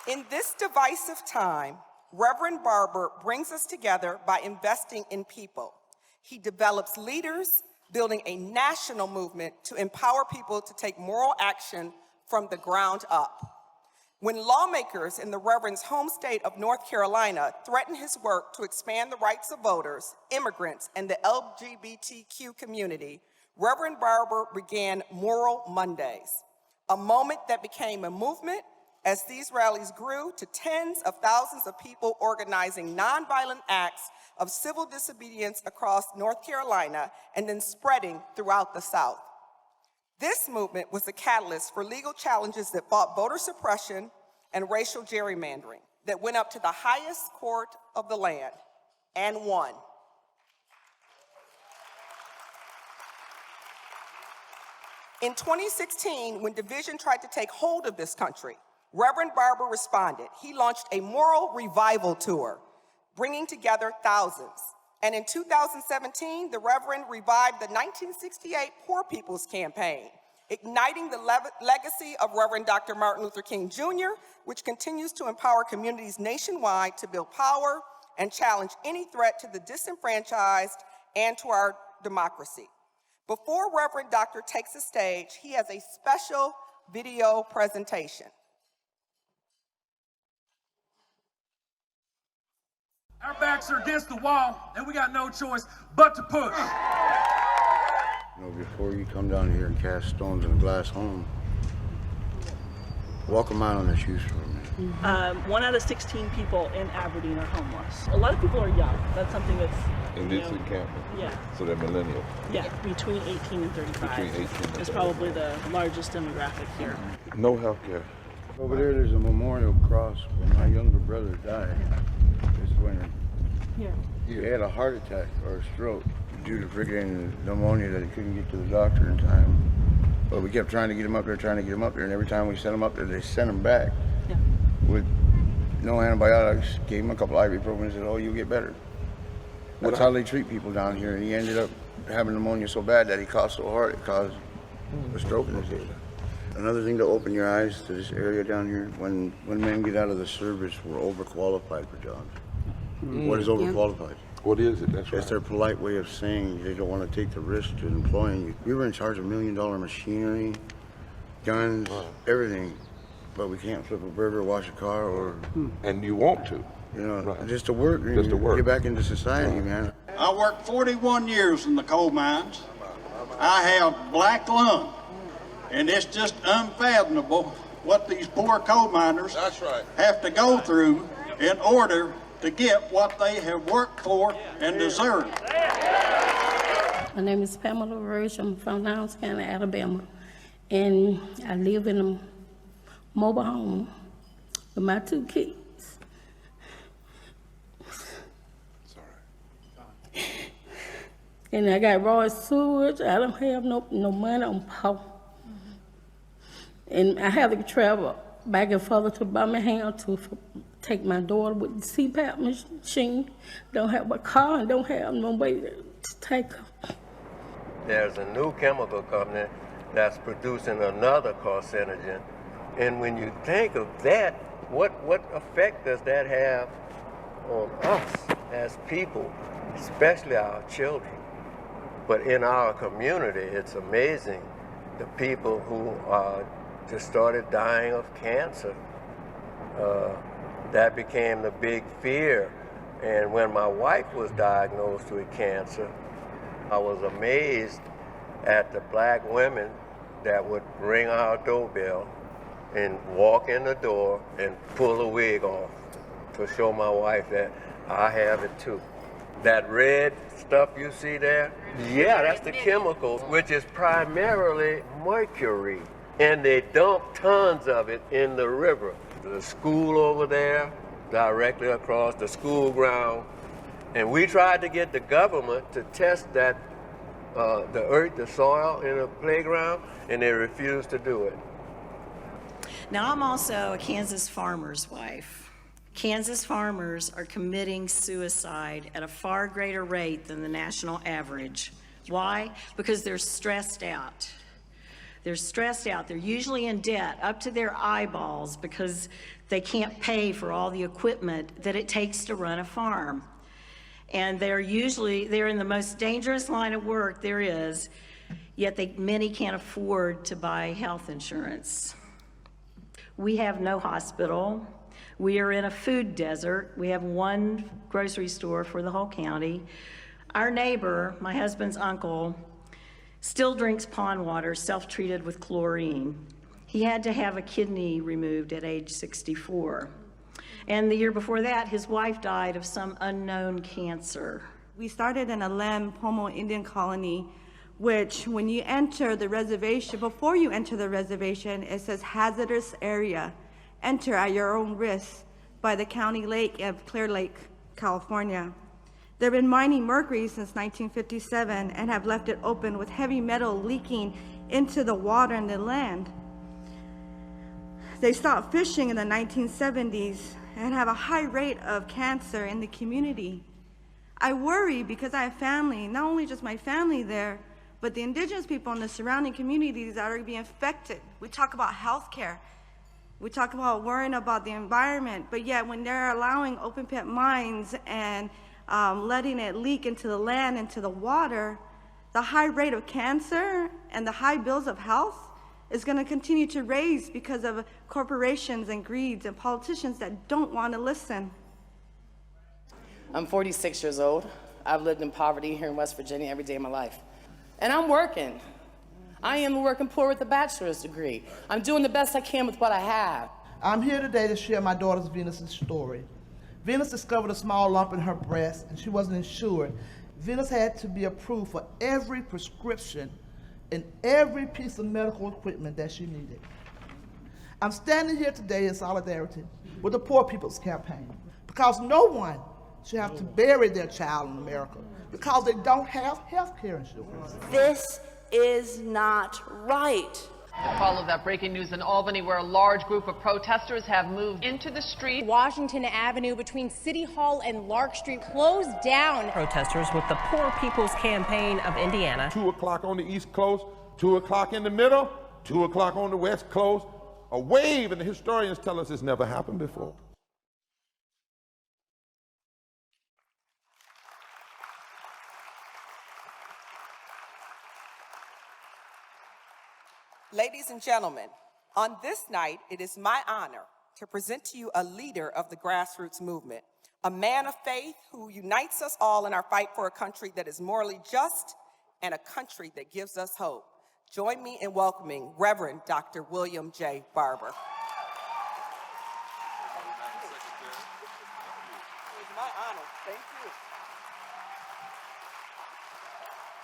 In this divisive time, Reverend Barber brings us together by investing in people. He develops leaders, building a national movement to empower people to take moral action from the ground up. When lawmakers in the Reverend's home state of North Carolina threatened his work to expand the rights of voters, immigrants, and the LGBTQ community, Reverend Barber began Moral Mondays, a moment that became a movement as these rallies grew to tens of thousands of people organizing nonviolent acts of civil disobedience across North Carolina and then spreading throughout the South. This movement was a catalyst for legal challenges that fought voter suppression and racial gerrymandering that went up to the highest court of the land and won. In 2016, when division tried to take hold of this country, Reverend Barber responded. He launched a moral revival tour, bringing together thousands. And in 2017, the Reverend revived the 1968 Poor People's Campaign, igniting the legacy of Reverend Dr. Martin Luther King Jr., which continues to empower communities nationwide to build power and challenge any threat to the disenfranchised and to our democracy. Before Reverend Doctor takes the stage, he has a special video presentation. Our backs are against the wall, and we got no choice but to push. You know, before you come down here and cast stones in a glass home, walk a mile in their shoes for me. 1 out of 16 people in Aberdeen are homeless. A lot of people are young. That's something that's... In this encampment? Yeah. So they're millennial? Yeah, between 18 and 35. Between 18 and 35. It's probably the largest demographic here. No health care. Over there's a memorial cross where my younger brother died this winter. Here. He had a heart attack or a stroke due to freaking pneumonia that he couldn't get to the doctor in time. But we kept trying to get him up there, and every time we sent him up there, they sent him back with no antibiotics, gave him a couple ibuprofen and said, oh, you'll get better. That's how they treat people down here, and he ended up having pneumonia so bad that he coughed so hard it caused a stroke in his head. Another thing to open your eyes to this area down here, when men get out of the service, we're overqualified for jobs. What is overqualified? What is it? That's right. That's their polite way of saying they don't want to take the risk to employing you. We were in charge of $1 million machinery, guns, everything, but we can't flip a burger, wash a car, or... And you want to. You know, just to work. Just to work. Get back into society, man. I worked 41 years in the coal mines. I have black lung, and it's just unfathomable what these poor coal miners have to go through in order to get what they have worked for and deserve. My name is Pamela Roach. I'm from Lowndes County, Alabama, and I live in a mobile home with my 2 kids. And I got raw sewage. I don't have no money on power. And I have to travel back and forth to Birmingham to take my daughter with the CPAP machine. Don't have a car and don't have no way to take her. There's a new chemical company that's producing another carcinogen. And when you think of that, what effect does that have on us as people, especially our children? But in our community, it's amazing the people who just started dying of cancer. That became the big fear. And when my wife was diagnosed with cancer, I was amazed at the black women that would ring our doorbell and walk in the door and pull a wig off to show my wife that I have it too. That red stuff you see there, yeah, that's the chemical, which is primarily mercury. And they dump tons of it in the river. The school over there, directly across the school ground. And we tried to get the government to test that, the earth, the soil in the playground, and they refused to do it. Now, I'm also a Kansas farmer's wife. Kansas farmers are committing suicide at a far greater rate than the national average. Why? Because they're stressed out. They're stressed out. They're usually in debt up to their eyeballs because they can't pay for all the equipment that it takes to run a farm. And they're in the most dangerous line of work there is, yet many can't afford to buy health insurance. We have no hospital. We are in a food desert. We have 1 grocery store for the whole county. Our neighbor, my husband's uncle, still drinks pond water self-treated with chlorine. He had to have a kidney removed at age 64. And the year before that, his wife died of some unknown cancer. We started in a Lem Pomo Indian colony, which when you enter the reservation, before you enter the reservation, it says hazardous area. Enter at your own risk by the county lake of Clear Lake, California. They've been mining mercury since 1957 and have left it open with heavy metal leaking into the water and the land. They stopped fishing in the 1970s and have a high rate of cancer in the community. I worry because I have family, not only just my family there, but the indigenous people in the surrounding communities that are being affected. We talk about healthcare. We talk about worrying about the environment, but yet when they're allowing open pit mines and letting it leak into the land, into the water, the high rate of cancer and the high bills of health is going to continue to raise because of corporations and greeds and politicians that don't want to listen. I'm 46 years old. I've lived in poverty here in West Virginia every day of my life. And I'm working. I am working poor with a bachelor's degree. I'm doing the best I can with what I have. I'm here today to share my daughter Venus's story. Venus discovered a small lump in her breast and she wasn't insured. Venus had to be approved for every prescription and every piece of medical equipment that she needed. I'm standing here today in solidarity with the Poor People's Campaign because no one should have to bury their child in America because they don't have health care insurance. This is not right. Follow that breaking news in Albany, where a large group of protesters have moved into the street. Washington Avenue between City Hall and Lark Street closed down. Protesters with the Poor People's Campaign of Indiana. 2 o'clock on the East Coast, 2 o'clock in the middle, 2 o'clock on the West Coast. A wave, and the historians tell us it's never happened before. Ladies and gentlemen, on this night, it is my honor to present to you a leader of the grassroots movement, a man of faith who unites us all in our fight for a country that is morally just and a country that gives us hope. Join me in welcoming Reverend Dr. William J. Barber. It is my honor. Thank you.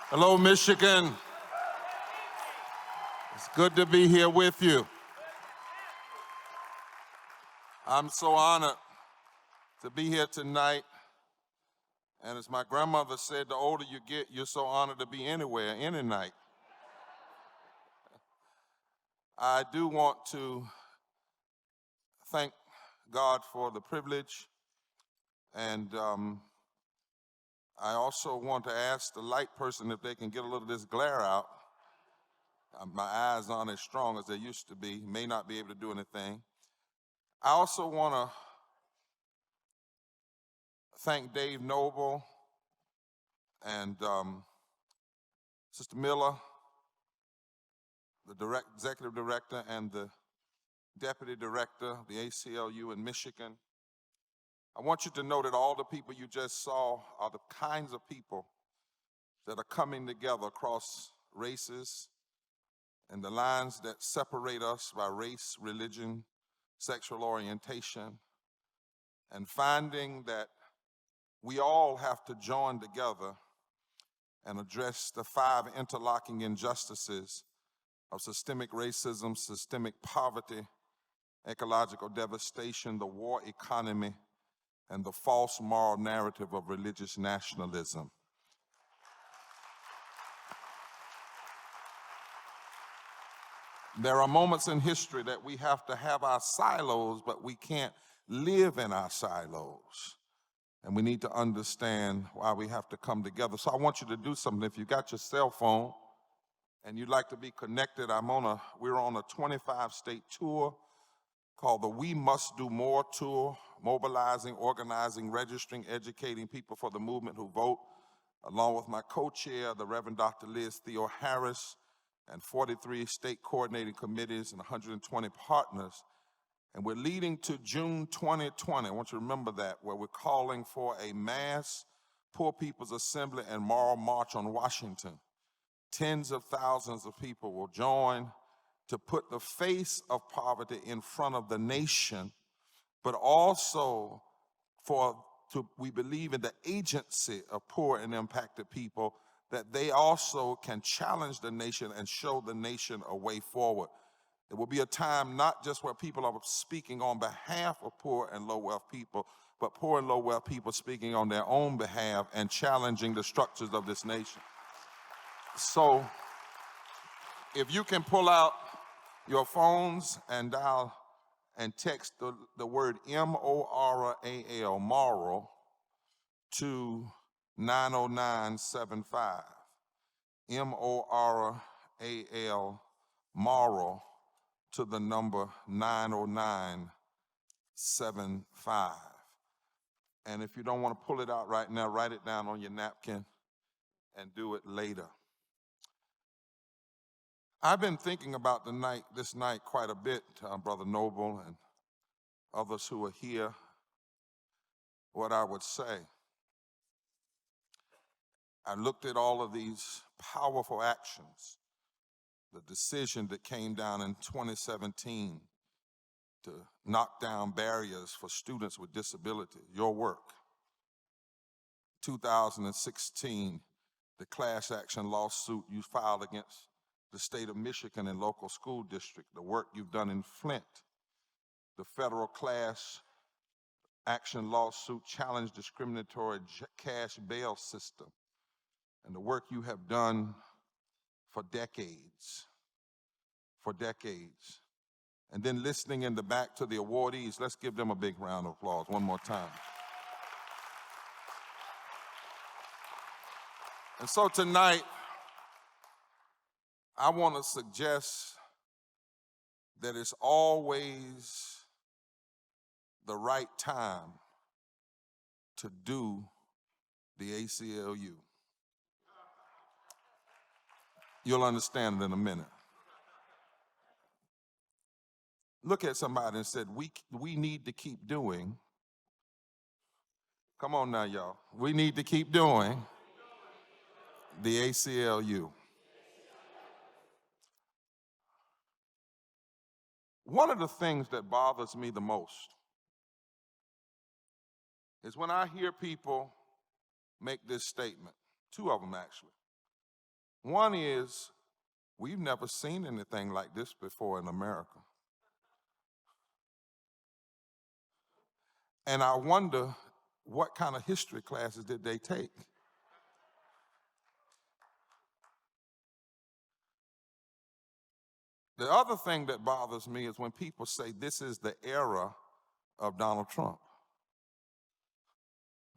Hello, Michigan. It's good to be here with you. I'm so honored to be here tonight. And as my grandmother said, the older you get, you're so honored to be anywhere, any night. I do want to thank God for the privilege, and I also want to ask the light person if they can get a little of this glare out. My eyes aren't as strong as they used to be, may not be able to do anything. I also want to thank Dave Noble and Sister Miller, the executive director and the deputy director of the ACLU in Michigan. I want you to know that all the people you just saw are the kinds of people that are coming together across races and the lines that separate us by race, religion, sexual orientation, and finding that we all have to join together and address the 5 interlocking injustices of systemic racism, systemic poverty, ecological devastation, the war economy, and the false moral narrative of religious nationalism. There are moments in history that we have to have our silos, but we can't live in our silos. And we need to understand why we have to come together. So I want you to do something. If you got your cell phone and you'd like to be connected, we're on a 25-state tour called the We Must Do More Tour, mobilizing, organizing, registering, educating people for the movement who vote, along with my co-chair, the Reverend Dr. Liz Theo Harris, and 43 state coordinating committees and 120 partners. And we're leading to June 2020. I want you to remember that, where we're calling for a mass Poor People's Assembly and Moral March on Washington. Tens of thousands of people will join to put the face of poverty in front of the nation, but also we believe in the agency of poor and impacted people, that they also can challenge the nation and show the nation a way forward. It will be a time not just where people are speaking on behalf of poor and low-wealth people, but poor and low-wealth people speaking on their own behalf and challenging the structures of this nation. So if you can pull out your phones and dial and text the word M-O-R-A-L, moral, to 90975. M-O-R-A-L, moral, to the number 90975. And if you don't want to pull it out right now, write it down on your napkin and do it later. I've been thinking about this night quite a bit, Brother Noble and others who are here, what I would say. I looked at all of these powerful actions, the decision that came down in 2017 to knock down barriers for students with disability, your work. 2016, the class action lawsuit you filed against the state of Michigan and local school district, the work you've done in Flint, the federal class action lawsuit challenged discriminatory cash bail system, and the work you have done for decades. And then listening in the back to the awardees, let's give them a big round of applause one more time. And so tonight, I want to suggest that it's always the right time to do the ACLU. You'll understand it in a minute. Look at somebody and said, we need to keep doing. Come on now, y'all. We need to keep doing the ACLU. One of the things that bothers me the most is when I hear people make this statement, two of them actually. One is, we've never seen anything like this before in America. And I wonder what kind of history classes did they take? The other thing that bothers me is when people say this is the era of Donald Trump.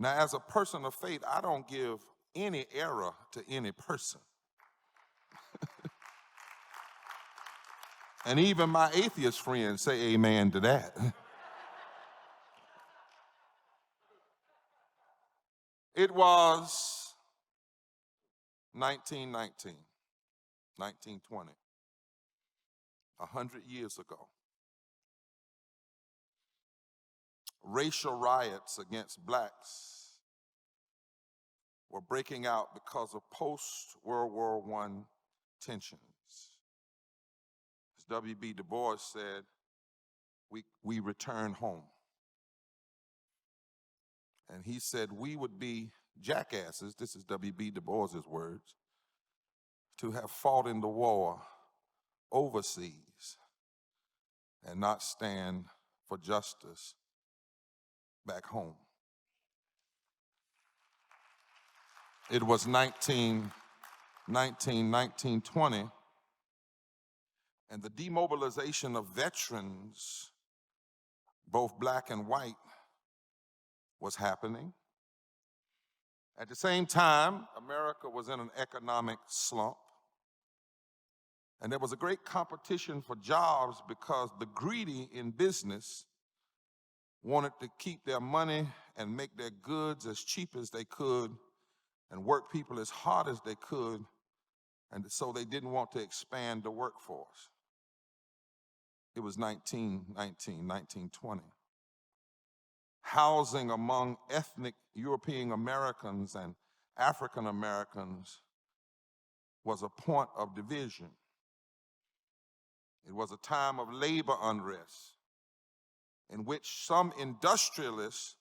Now, as a person of faith, I don't give any era to any person. And even my atheist friends say amen to that. It was 1919, 1920, 100 years ago. Racial riots against blacks were breaking out because of post-World War I tensions. As W.B. Du Bois said, we return home. And he said we would be jackasses, this is W.B. Du Bois's words, to have fought in the war overseas and not stand for justice back home. It was 1920, and the demobilization of veterans, both black and white, was happening. At the same time, America was in an economic slump, and there was a great competition for jobs because the greedy in business wanted to keep their money and make their goods as cheap as they could and work people as hard as they could, and so they didn't want to expand the workforce. It was 1919, 1920. Housing among ethnic European Americans and African Americans was a point of division. It was a time of labor unrest in which some industrialists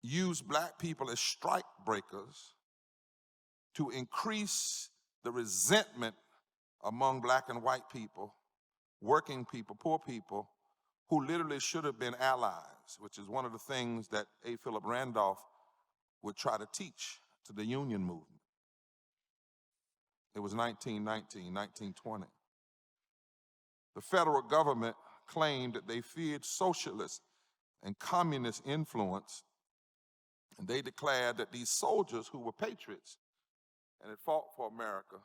used black people as strike breakers to increase the resentment among black and white people, working people, poor people, who literally should have been allies, which is one of the things that A. Philip Randolph would try to teach to the union movement. It was 1919, 1920. The federal government claimed that they feared socialist and communist influence, and they declared that these soldiers who were patriots and had fought for America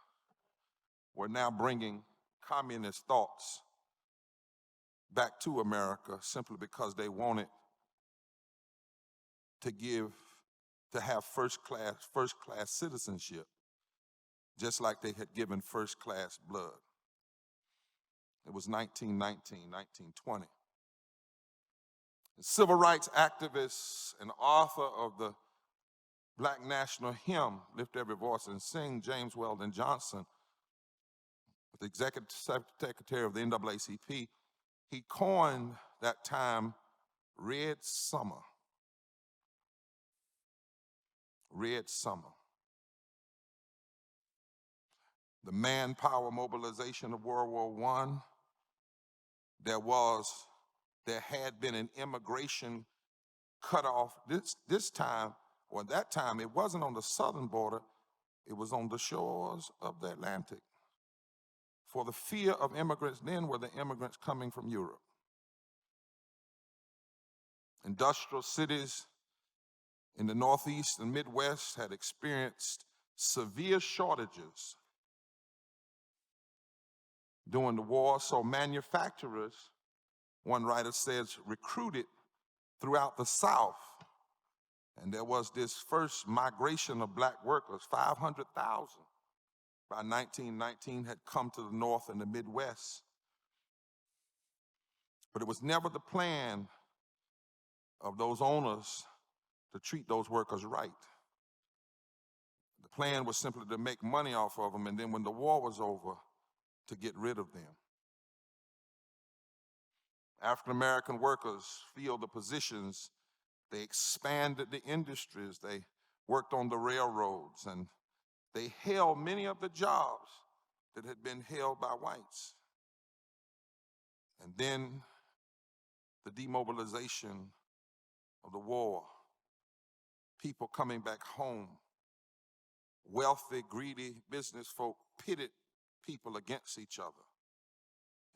were now bringing communist thoughts back to America simply because they wanted to have first class citizenship, just like they had given first class blood. It was 1919, 1920. The civil rights activist and author of the Black National Hymn, Lift Every Voice and Sing, James Weldon Johnson, the executive secretary of the NAACP, he coined that time Red Summer. Red Summer. The manpower mobilization of World War I, there had been an immigration cutoff. This time, or that time, it wasn't on the southern border, it was on the shores of the Atlantic. For the fear of immigrants then were the immigrants coming from Europe. Industrial cities in the Northeast and Midwest had experienced severe shortages during the war, so manufacturers, one writer says, recruited throughout the South. And there was this first migration of black workers, 500,000 by 1919 had come to the North and the Midwest. But it was never the plan of those owners to treat those workers right. The plan was simply to make money off of them, and then when the war was over, to get rid of them. African-American workers filled the positions, they expanded the industries, they worked on the railroads, and they held many of the jobs that had been held by whites. And then the demobilization of the war, people coming back home, wealthy, greedy business folk pitted people against each other,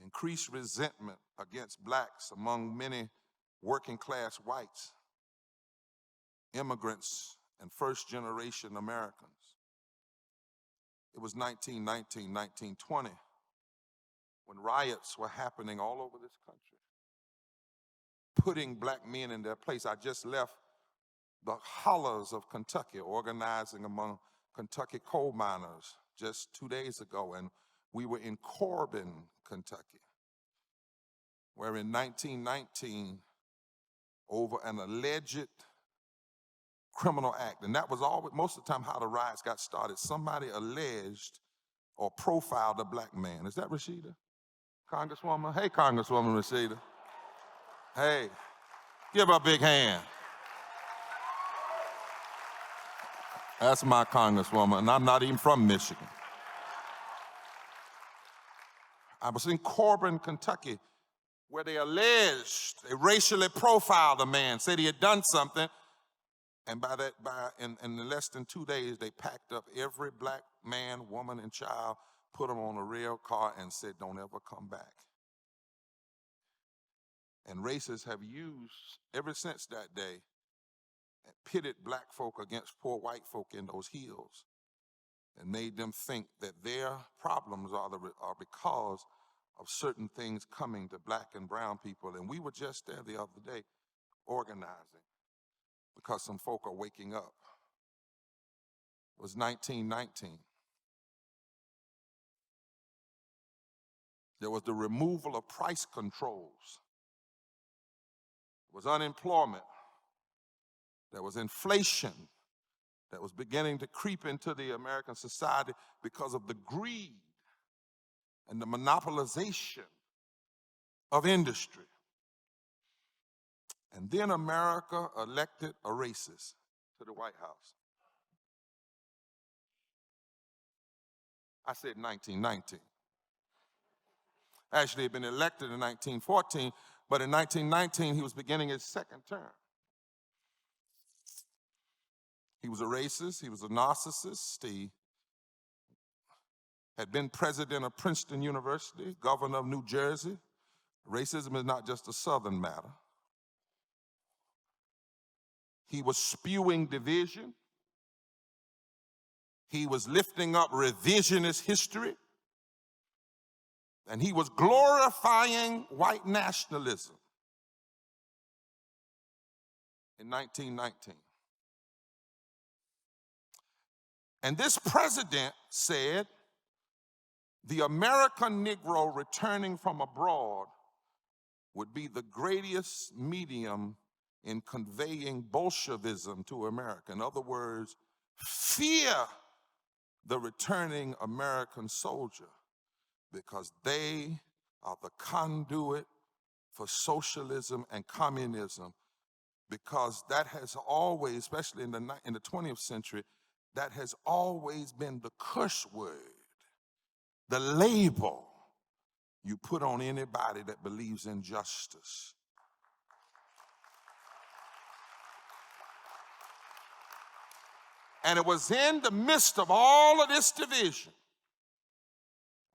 increased resentment against blacks among many working class whites, immigrants, and first generation Americans. It was 1919, 1920, when riots were happening all over this country, putting black men in their place. I just left the hollers of Kentucky, organizing among Kentucky coal miners just 2 days ago, and we were in Corbin, Kentucky, where in 1919, over an alleged criminal act, and that was always, most of the time, how the riots got started. Somebody alleged or profiled a black man. Is that Rashida? Congresswoman? Hey, Congresswoman Rashida. Hey, give her a big hand. That's my Congresswoman, and I'm not even from Michigan. I was in Corbin, Kentucky, where they alleged, they racially profiled a man, said he had done something, and in less than 2 days, they packed up every black man, woman, and child, put them on a rail car, and said, don't ever come back. And racists have used, ever since that day, pitted black folk against poor white folk in those hills and made them think that their problems are because of certain things coming to black and brown people. And we were just there the other day organizing because some folk are waking up. It was 1919. There was the removal of price controls. There was unemployment. There was inflation that was beginning to creep into the American society because of the greed and the monopolization of industry. And then America elected a racist to the White House. I said 1919. Actually, he'd been elected in 1914, but in 1919, he was beginning his second term. He was a racist, he was a narcissist, he had been president of Princeton University, governor of New Jersey. Racism is not just a Southern matter. He was spewing division. He was lifting up revisionist history. And he was glorifying white nationalism in 1919. And this president said, the American Negro returning from abroad would be the greatest medium in conveying Bolshevism to America. In other words, fear the returning American soldier, because they are the conduit for socialism and communism, because that has always, especially in the 20th century, that has always been the curse word, the label you put on anybody that believes in justice. And it was in the midst of all of this division,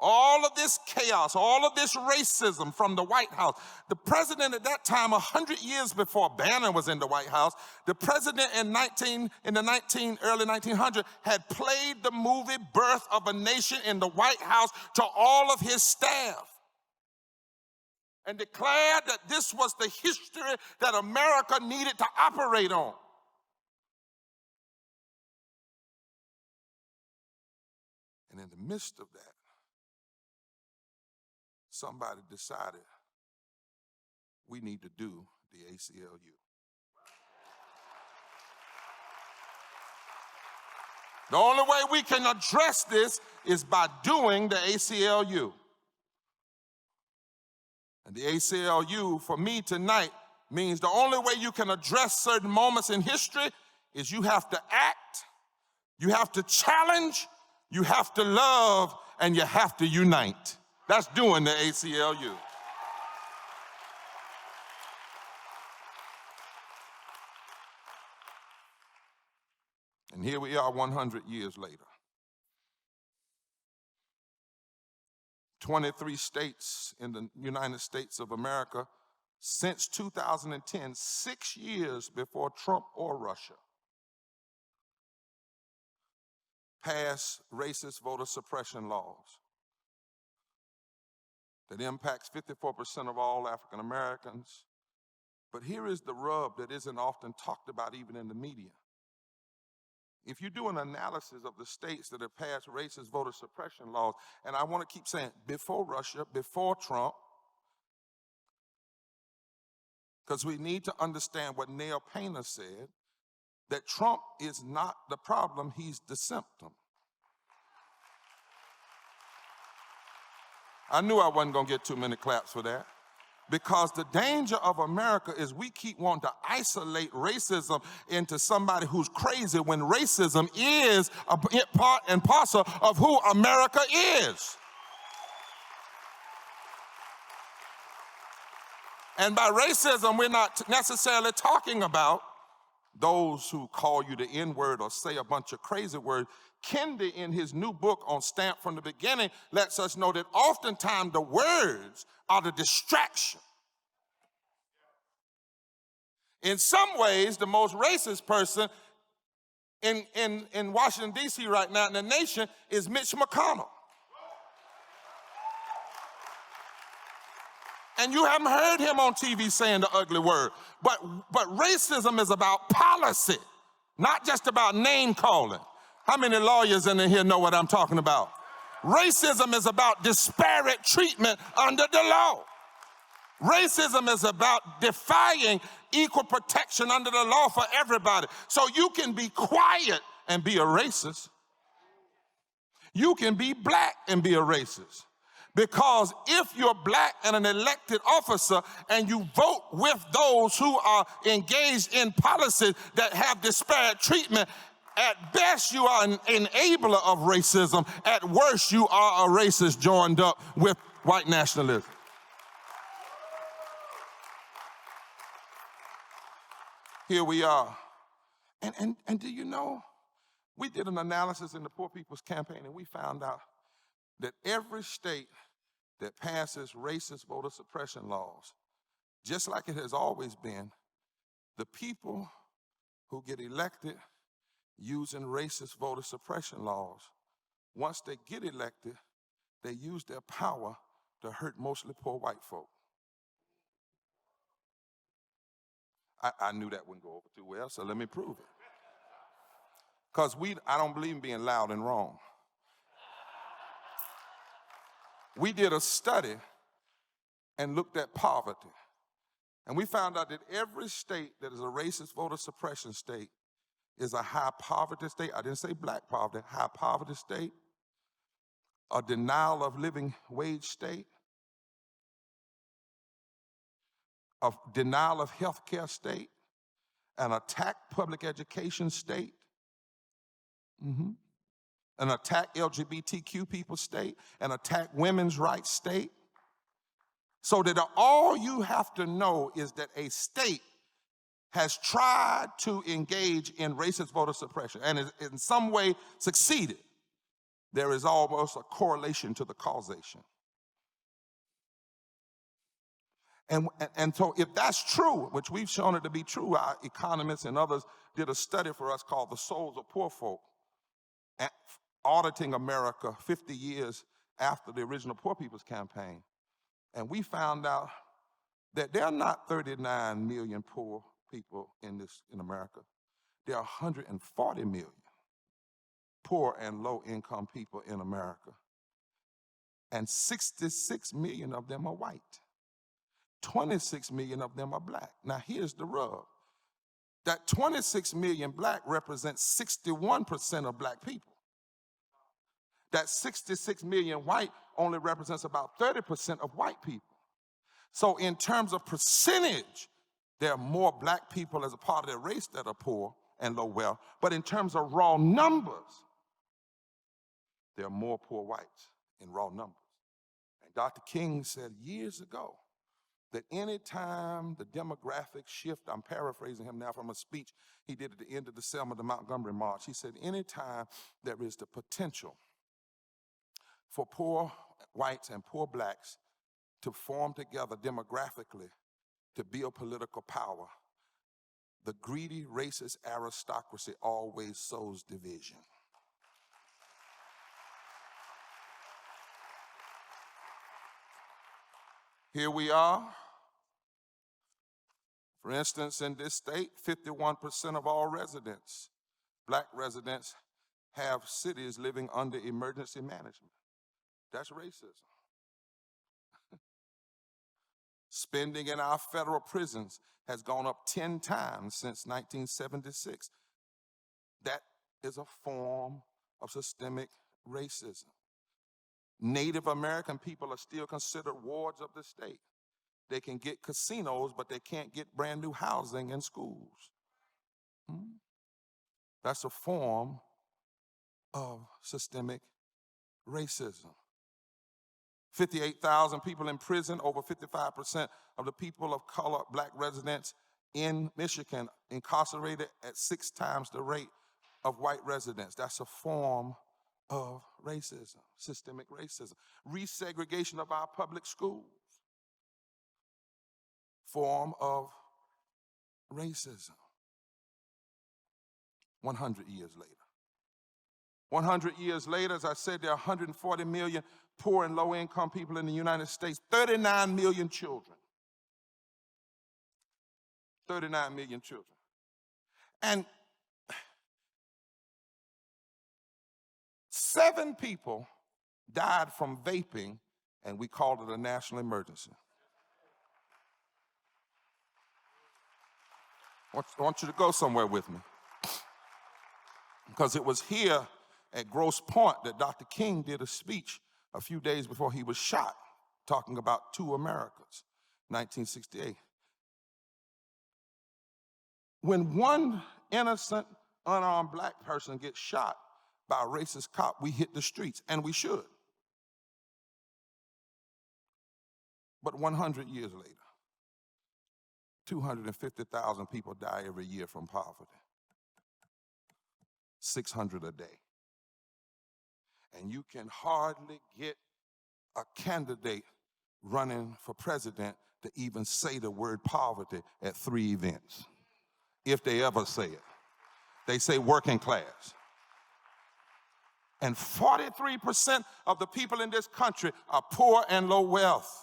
all of this chaos, all of this racism from the White House. The president at that time, 100 years before Bannon was in the White House, the president in the early 1900s had played the movie Birth of a Nation in the White House to all of his staff and declared that this was the history that America needed to operate on. And in the midst of that, somebody decided we need to do the ACLU. The only way we can address this is by doing the ACLU. And the ACLU, for me tonight, means the only way you can address certain moments in history is you have to act, you have to challenge, you have to love, and you have to unite. That's doing the ACLU. And here we are 100 years later. 23 states in the United States of America since 2010, 6 years before Trump or Russia, passed racist voter suppression laws that impacts 54% of all African Americans. But here is the rub that isn't often talked about even in the media. If you do an analysis of the states that have passed racist voter suppression laws, and I want to keep saying before Russia, before Trump, because we need to understand what Neil Painter said, that Trump is not the problem, he's the symptom. I knew I wasn't going to get too many claps for that. Because the danger of America is we keep wanting to isolate racism into somebody who's crazy when racism is a part and parcel of who America is. And by racism, we're not necessarily talking about those who call you the N-word or say a bunch of crazy words. Kendi, in his new book on Stamped from the Beginning, lets us know that oftentimes the words are the distraction. In some ways, the most racist person in Washington, D.C. right now in the nation is Mitch McConnell. And you haven't heard him on TV saying the ugly word. But racism is about policy, not just about name calling. How many lawyers in here know what I'm talking about? Racism is about disparate treatment under the law. Racism is about defying equal protection under the law for everybody. So you can be quiet and be a racist. You can be black and be a racist. Because if you're black and an elected officer and you vote with those who are engaged in policies that have disparate treatment, at best you are an enabler of racism. At worst, you are a racist joined up with white nationalism. Here we are. And do you know, we did an analysis in the Poor People's Campaign and we found out that every state that passes racist voter suppression laws, just like it has always been, the people who get elected using racist voter suppression laws, once they get elected, they use their power to hurt mostly poor white folk. I knew that wouldn't go over too well, so let me prove it. Because I don't believe in being loud and wrong. We did a study and looked at poverty. And we found out that every state that is a racist voter suppression state is a high poverty state. I didn't say black poverty, high poverty state, a denial of living wage state, a denial of health care state, an attacked public education state, an attacked LGBTQ people state, an attacked women's rights state. So that all you have to know is that a state has tried to engage in racist voter suppression and is in some way succeeded. There is almost a correlation to the causation. And so if that's true, which we've shown it to be true, our economists and others did a study for us called The Souls of Poor Folk, auditing America 50 years after the original Poor People's Campaign. And we found out that there are not 39 million poor people in America. There are 140 million poor and low-income people in America. And 66 million of them are white. 26 million of them are black. Now here's the rub. That 26 million black represents 61% of black people. That 66 million white only represents about 30% of white people. So in terms of percentage, there are more black people as a part of their race that are poor and low wealth. But in terms of raw numbers, there are more poor whites in raw numbers. And Dr. King said years ago that any time the demographic shift, I'm paraphrasing him now from a speech he did at the end of the Selma to Montgomery March, he said anytime there is the potential for poor whites and poor blacks to form together demographically to build political power, the greedy, racist aristocracy always sows division. Here we are. For instance, in this state, 51% of all residents, black residents, have cities living under emergency management. That's racism. Spending in our federal prisons has gone up 10 times since 1976. That is a form of systemic racism. Native American people are still considered wards of the state. They can get casinos, but they can't get brand new housing and schools. That's a form of systemic racism. 58,000 people in prison, over 55% of the people of color, black residents in Michigan, incarcerated at 6 times the rate of white residents. That's a form of racism, systemic racism. Resegregation of our public schools, form of racism. 100 years later. 100 years later, as I said, there are 140 million poor and low-income people in the United States, 39 million children. 39 million children. And 7 people died from vaping, and we called it a national emergency. I want you to go somewhere with me. Because it was here at Grosse Pointe that Dr. King did a speech a few days before he was shot, talking about two Americas, 1968. When one innocent, unarmed black person gets shot by a racist cop, we hit the streets, and we should. But 100 years later, 250,000 people die every year from poverty. 600 a day. And you can hardly get a candidate running for president to even say the word poverty at 3 events, if they ever say it. They say working class. And 43% of the people in this country are poor and low wealth.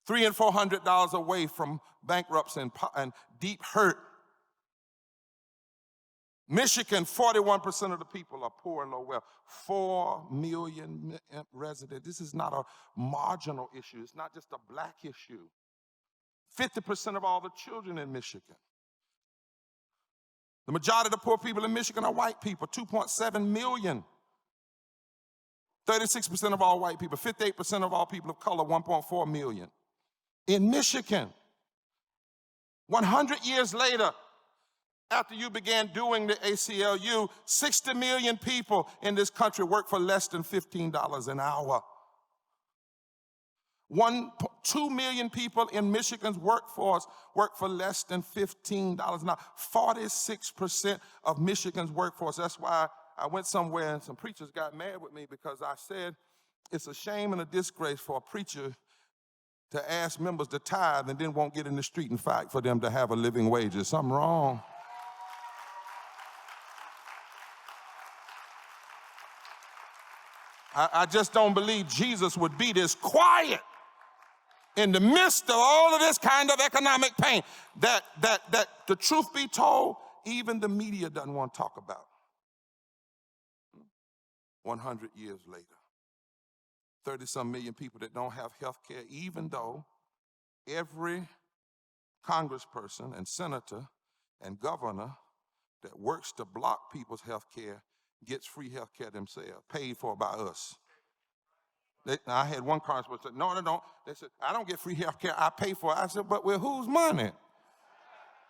$300 and $400 away from bankruptcy and deep hurt. Michigan, 41% of the people are poor and low wealth. 4 million residents. This is not a marginal issue. It's not just a black issue. 50% of all the children in Michigan. The majority of the poor people in Michigan are white people, 2.7 million. 36% of all white people, 58% of all people of color, 1.4 million. In Michigan, 100 years later, after you began doing the ACLU, 60 million people in this country work for less than $15 an hour. 2 million people in Michigan's workforce work for less than $15 an hour. 46% of Michigan's workforce. That's why I went somewhere and some preachers got mad with me because I said it's a shame and a disgrace for a preacher to ask members to tithe and then won't get in the street and fight for them to have a living wage. There's something wrong. I just don't believe Jesus would be this quiet in the midst of all of this kind of economic pain that the truth be told, even the media doesn't want to talk about. 100 years later, 30-some million people that don't have health care, even though every congressperson and senator and governor that works to block people's health care gets free health care themselves, paid for by us. I had one congressman say, no, they don't. They said, I don't get free health care, I pay for it. I said, but with whose money?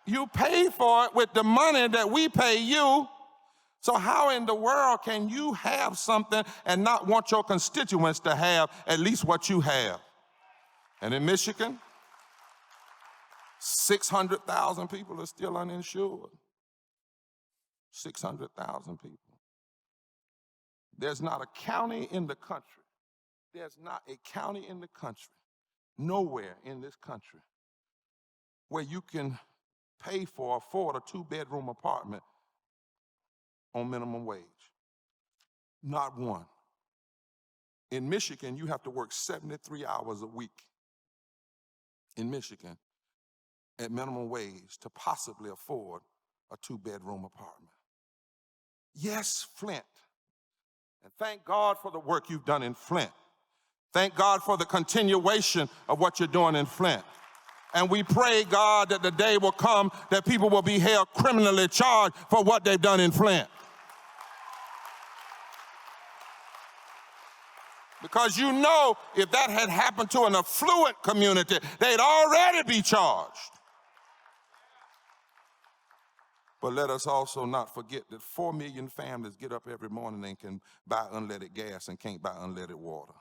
You pay for it with the money that we pay you. So how in the world can you have something and not want your constituents to have at least what you have? And in Michigan, 600,000 people are still uninsured. 600,000 people. There's not a county in the country, nowhere in this country, where you can afford a 2-bedroom apartment on minimum wage. Not one. In Michigan, you have to work 73 hours a week in Michigan at minimum wage to possibly afford a 2-bedroom apartment. Yes, Flint. And thank God for the work you've done in Flint. Thank God for the continuation of what you're doing in Flint. And we pray, God, that the day will come that people will be held criminally charged for what they've done in Flint. Because you know, if that had happened to an affluent community, they'd already be charged. But let us also not forget that 4 million families get up every morning and can buy unleaded gas and can't buy unleaded water.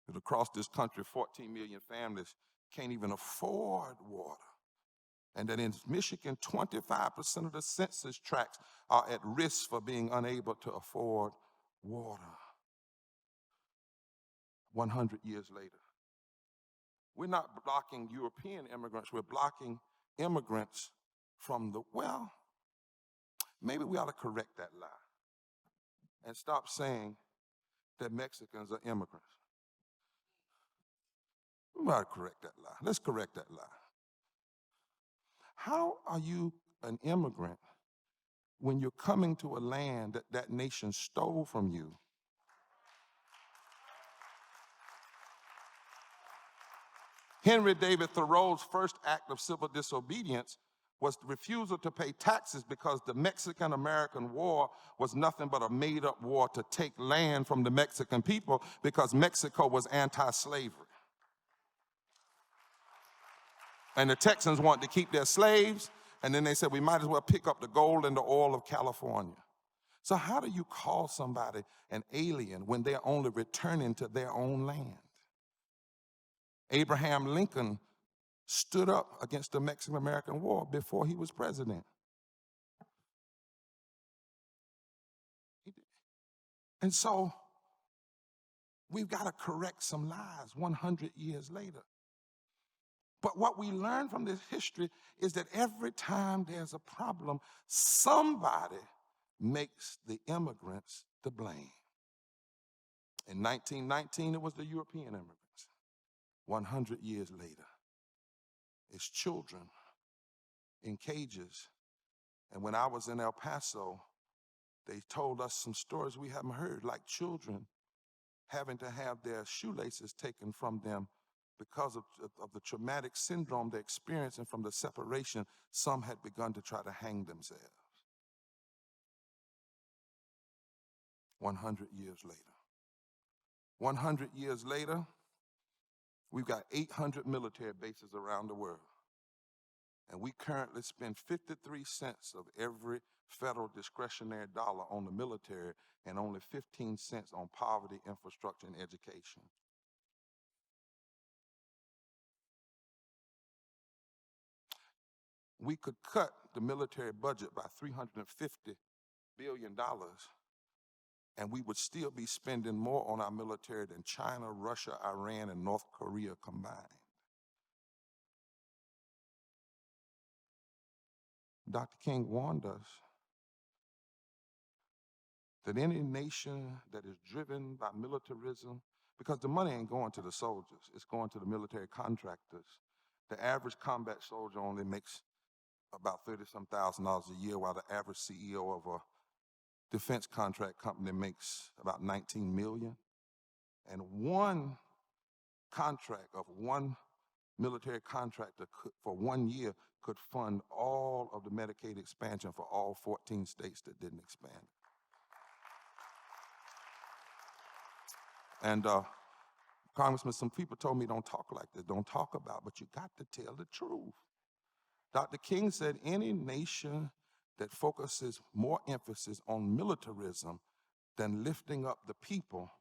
That across this country, 14 million families can't even afford water. And that in Michigan, 25% of the census tracts are at risk for being unable to afford water. 100 years later. We're not blocking European immigrants, we're blocking immigrants from maybe we ought to correct that lie and stop saying that Mexicans are immigrants. We ought to correct that lie. Let's correct that lie. How are you an immigrant when you're coming to a land that nation stole from you? Henry David Thoreau's first act of civil disobedience was the refusal to pay taxes because the Mexican-American War was nothing but a made-up war to take land from the Mexican people because Mexico was anti-slavery. And the Texans wanted to keep their slaves, and then they said, we might as well pick up the gold and the oil of California. So how do you call somebody an alien when they're only returning to their own land? Abraham Lincoln stood up against the Mexican-American War before he was president. And so we've got to correct some lies 100 years later. But what we learn from this history is that every time there's a problem, somebody makes the immigrants to blame. In 1919, it was the European immigrants. 100 years later, it's children in cages. And when I was in El Paso, they told us some stories we haven't heard, like children having to have their shoelaces taken from them because of the traumatic syndrome they're experiencing from the separation. Some had begun to try to hang themselves. 100 years later. 100 years later, we've got 800 military bases around the world. And we currently spend 53 cents of every federal discretionary dollar on the military and only 15 cents on poverty, infrastructure, and education. We could cut the military budget by $350 billion, and we would still be spending more on our military than China, Russia, Iran, and North Korea combined. Dr. King warned us that any nation that is driven by militarism, because the money ain't going to the soldiers, it's going to the military contractors. The average combat soldier only makes about $30-some thousand a year, while the average CEO of a defense contract company makes about $19 million. And one contract of one military contractor for 1 year could fund all of the Medicaid expansion for all 14 states that didn't expand. And Congressman, some people told me don't talk like this, don't talk about, but you got to tell the truth. Dr. King said any nation that focuses more emphasis on militarism than lifting up the people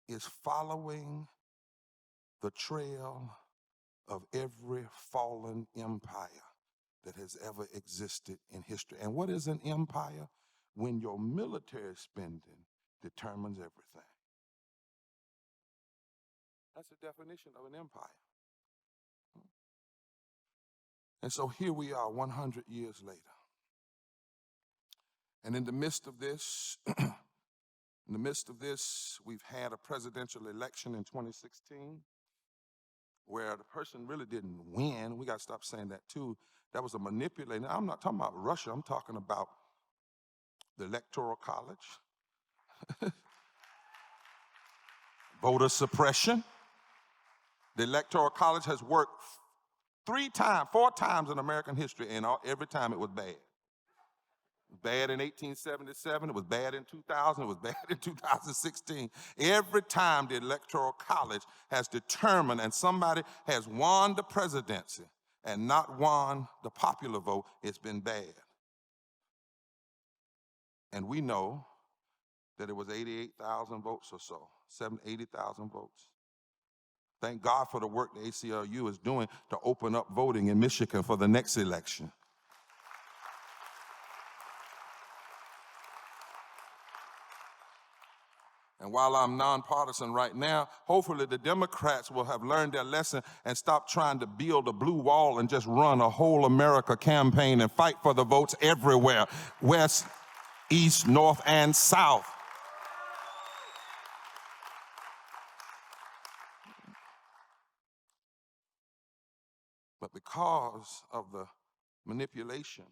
is following the trail of every fallen empire that has ever existed in history. And what is an empire? When your military spending determines everything. That's the definition of an empire. And so here we are 100 years later. And in the midst of this, we've had a presidential election in 2016 where the person really didn't win. We got to stop saying that too. That was a manipulator. I'm not talking about Russia. I'm talking about the Electoral College, voter suppression. The Electoral College has worked 4 times in American history, and every time it was bad. It was bad in 1877, it was bad in 2000, it was bad in 2016. Every time the Electoral College has determined and somebody has won the presidency and not won the popular vote, it's been bad. And we know that it was 88,000 votes or so, 80,000 votes. Thank God for the work the ACLU is doing to open up voting in Michigan for the next election. And while I'm nonpartisan right now, hopefully the Democrats will have learned their lesson and stop trying to build a blue wall and just run a whole America campaign and fight for the votes everywhere, west, east, north, and south. But because of the manipulation,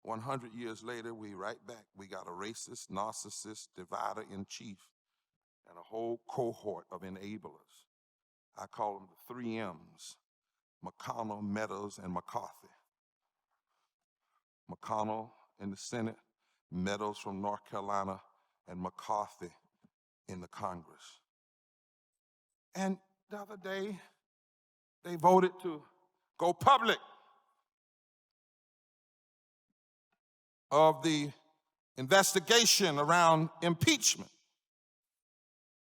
100 years later, we right back. We got a racist, narcissist, divider-in-chief, and a whole cohort of enablers. I call them the 3 M's, McConnell, Meadows, and McCarthy. McConnell in the Senate, Meadows from North Carolina, and McCarthy in the Congress. And the other day, they voted to go public of the investigation around impeachment.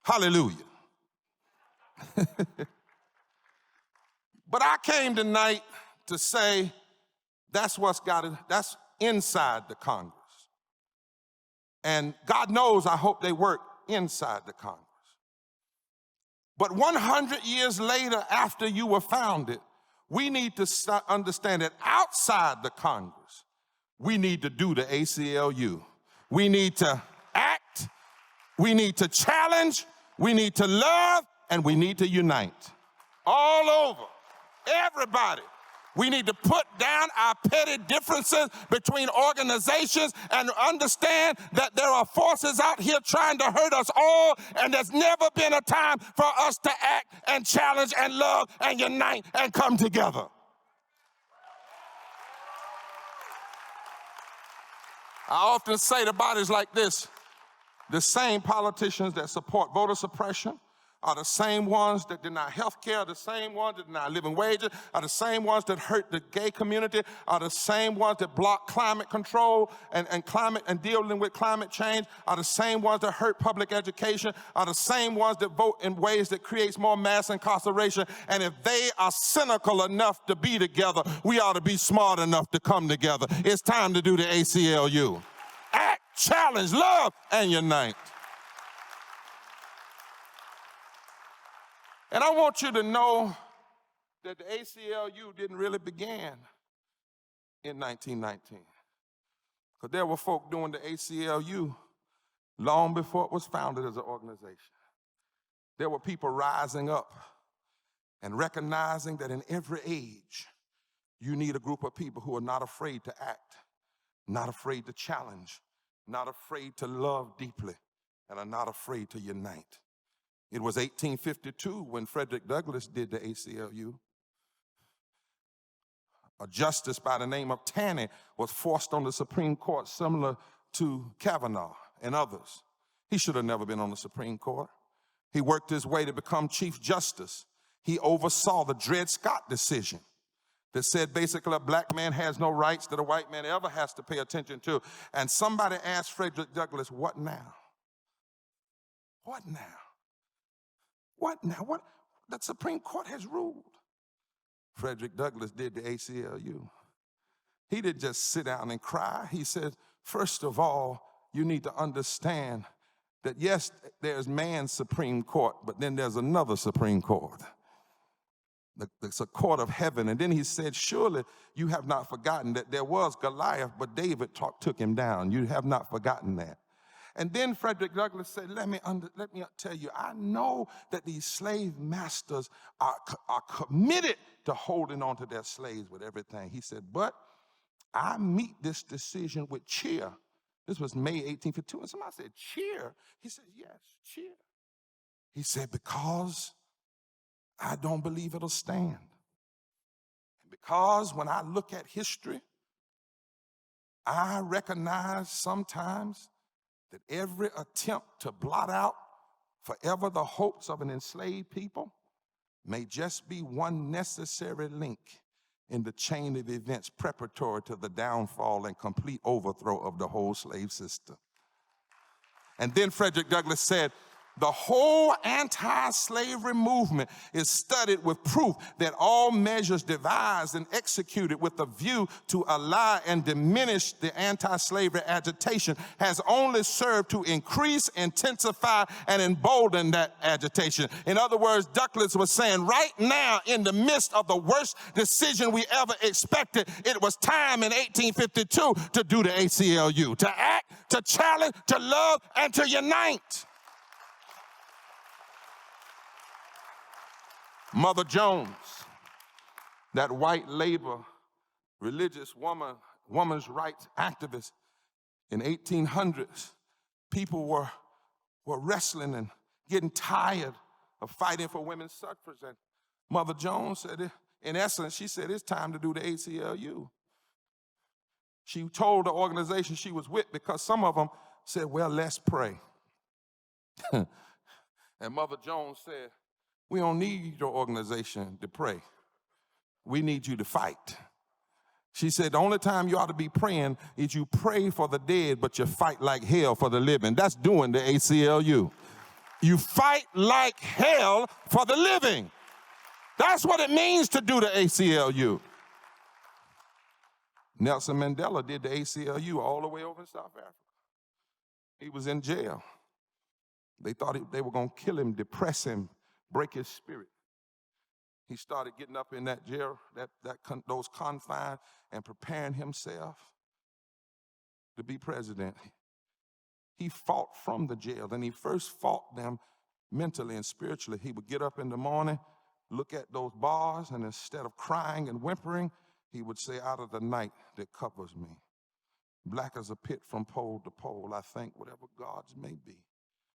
Hallelujah. But I came tonight to say that's inside the Congress. And God knows I hope they work inside the Congress. But 100 years later, after you were founded, we need to understand that outside the Congress, we need to do the ACLU. We need to act, we need to challenge, we need to love, and we need to unite. All over, everybody. We need to put down our petty differences between organizations and understand that there are forces out here trying to hurt us all, and there's never been a time for us to act and challenge and love and unite and come together. I often say to bodies like this, the same politicians that support voter suppression are the same ones that deny health care, the same ones that deny living wages, are the same ones that hurt the gay community, are the same ones that block climate control and climate and dealing with climate change, are the same ones that hurt public education, are the same ones that vote in ways that creates more mass incarceration. And if they are cynical enough to be together, we ought to be smart enough to come together. It's time to do the ACLU. Act, challenge, love, and unite. And I want you to know that the ACLU didn't really begin in 1919. Because there were folk doing the ACLU long before it was founded as an organization. There were people rising up and recognizing that in every age, you need a group of people who are not afraid to act, not afraid to challenge, not afraid to love deeply, and are not afraid to unite. It was 1852 when Frederick Douglass did the ACLU. A justice by the name of Taney was forced on the Supreme Court, similar to Kavanaugh and others. He should have never been on the Supreme Court. He worked his way to become Chief Justice. He oversaw the Dred Scott decision that said basically a black man has no rights that a white man ever has to pay attention to. And somebody asked Frederick Douglass, what now? What now? What now? What? The Supreme Court has ruled. Frederick Douglass did the ACLU. He didn't just sit down and cry. He said, first of all, you need to understand that yes, there's man's Supreme Court, but then there's another Supreme Court. It's a court of heaven. And then he said, surely you have not forgotten that there was Goliath, but David took him down. You have not forgotten that. And then Frederick Douglass said, let me tell you, I know that these slave masters are committed to holding on to their slaves with everything. He said, but I meet this decision with cheer. This was May 1852. And somebody said, cheer? He said, yes, cheer. He said, because I don't believe it'll stand. And because when I look at history, I recognize sometimes that every attempt to blot out forever the hopes of an enslaved people may just be one necessary link in the chain of events preparatory to the downfall and complete overthrow of the whole slave system. And then Frederick Douglass said, the whole anti-slavery movement is studied with proof that all measures devised and executed with a view to allay and diminish the anti-slavery agitation has only served to increase, intensify, and embolden that agitation. In other words, Douglass was saying right now, in the midst of the worst decision we ever expected, it was time in 1852 to do the ACLU, to act, to challenge, to love, and to unite. Mother Jones, that white labor, religious woman's rights activist in 1800s, people were wrestling and getting tired of fighting for women's suffrage. And Mother Jones said, in essence, she said, it's time to do the ACLU. She told the organization she was with, because some of them said, well, let's pray. And Mother Jones said, we don't need your organization to pray. We need you to fight. She said, the only time you ought to be praying is you pray for the dead, but you fight like hell for the living. That's doing the ACLU. You fight like hell for the living. That's what it means to do the ACLU. Nelson Mandela did the ACLU all the way over in South Africa. He was in jail. They thought they were going to kill him, depress him, break his spirit. He started getting up in that jail, those confines, and preparing himself to be president. He fought from the jail, and he first fought them mentally and spiritually. He would get up in the morning, look at those bars, and instead of crying and whimpering, he would say, out of the night that covers me, black as a pit from pole to pole, I thank whatever gods may be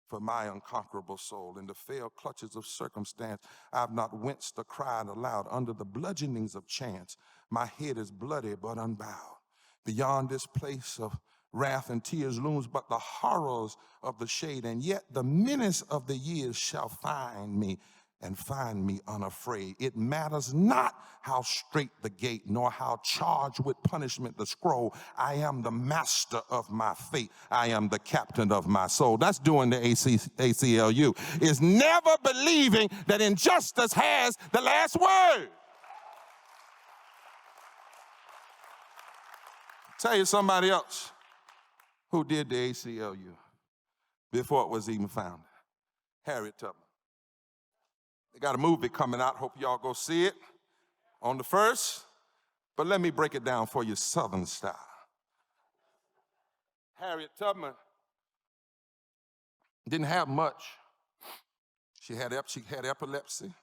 for my unconquerable soul. In the fell clutches of circumstance, I've not winced or cried aloud. Under the bludgeonings of chance, my head is bloody but unbowed. Beyond this place of wrath and tears looms but the horrors of the shade, and yet the menace of the years shall find me, and find me unafraid. It matters not how straight the gate, nor how charged with punishment the scroll. I am the master of my fate. I am the captain of my soul. That's doing the ACLU. Is never believing that injustice has the last word. Tell you somebody else who did the ACLU before it was even founded. Harriet Tubman. They got a movie coming out. Hope y'all go see it on the 1st. But let me break it down for you Southern style. Harriet Tubman didn't have much. She had epilepsy.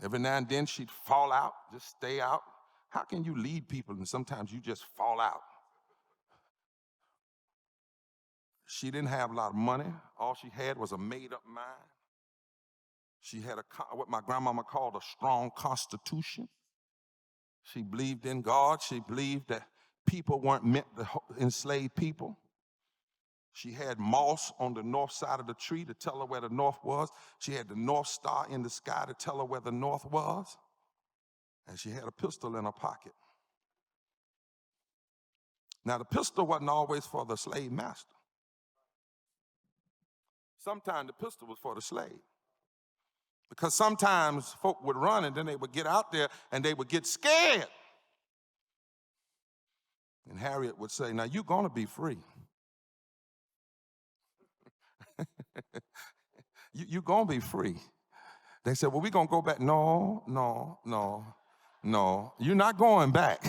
Every now and then she'd fall out, just stay out. How can you lead people and sometimes you just fall out? She didn't have a lot of money. All she had was a made-up mind. She had what my grandmama called a strong constitution. She believed in God. She believed that people weren't meant to enslave people. She had moss on the north side of the tree to tell her where the north was. She had the North Star in the sky to tell her where the north was. And she had a pistol in her pocket. Now, the pistol wasn't always for the slave master. Sometimes the pistol was for the slave. Because sometimes folk would run and then they would get out there and they would get scared. And Harriet would say, now you're going to be free. You're going to be free. They said, well, we're going to go back. No. You're not going back.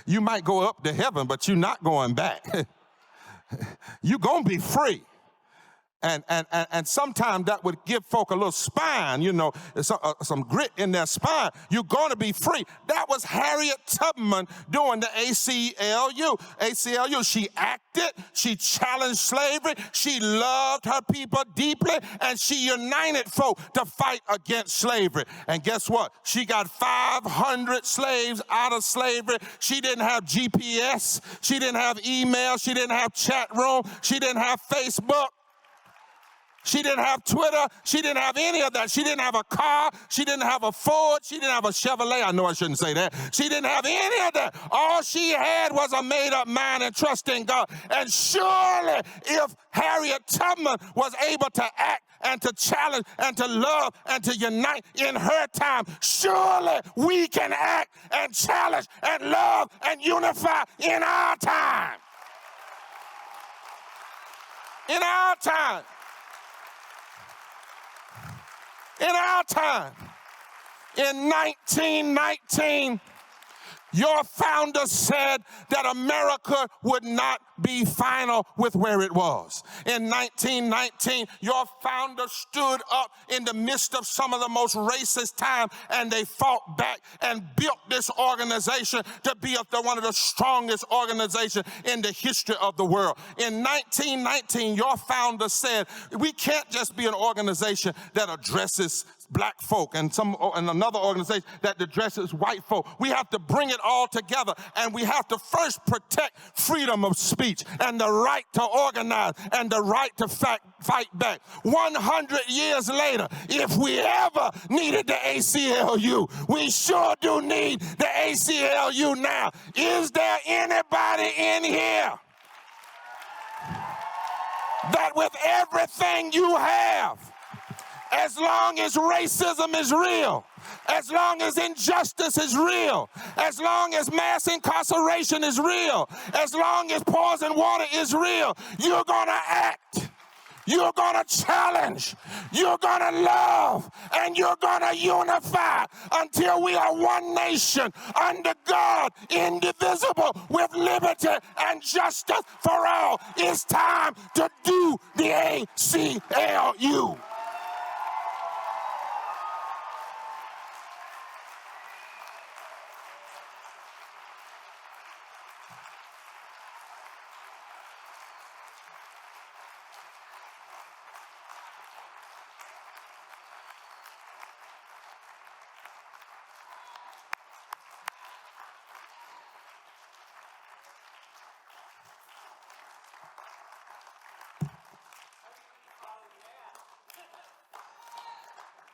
You might go up to heaven, but you're not going back. You're going to be free. And sometimes that would give folk a little spine, you know, some grit in their spine. You're going to be free. That was Harriet Tubman doing the ACLU. She acted, she challenged slavery, she loved her people deeply, and she united folk to fight against slavery. And guess what? She got 500 slaves out of slavery. She didn't have GPS, she didn't have email, she didn't have chat room, she didn't have Facebook. She didn't have Twitter. She didn't have any of that. She didn't have a car. She didn't have a Ford. She didn't have a Chevrolet. I know I shouldn't say that. She didn't have any of that. All she had was a made-up mind and trust in God. And surely if Harriet Tubman was able to act and to challenge and to love and to unite in her time, surely we can act and challenge and love and unify in our time. In our time. In our time, in 1919, your founder said that America would not be final with where it was. In 1919, your founder stood up in the midst of some of the most racist time, and they fought back and built this organization to be one of the strongest organizations in the history of the world. In 1919, your founder said, we can't just be an organization that addresses black folk and another organization that addresses white folk. We have to bring it all together, and we have to first protect freedom of speech and the right to organize and the right to fight back. 100 years later, if we ever needed the ACLU, we sure do need the ACLU now. Is there anybody in here that with everything you have, as long as racism is real, as long as injustice is real, as long as mass incarceration is real, as long as poison water is real, you're gonna act, you're gonna challenge, you're gonna love, and you're gonna unify until we are one nation under God, indivisible, with liberty and justice for all. It's time to do the ACLU.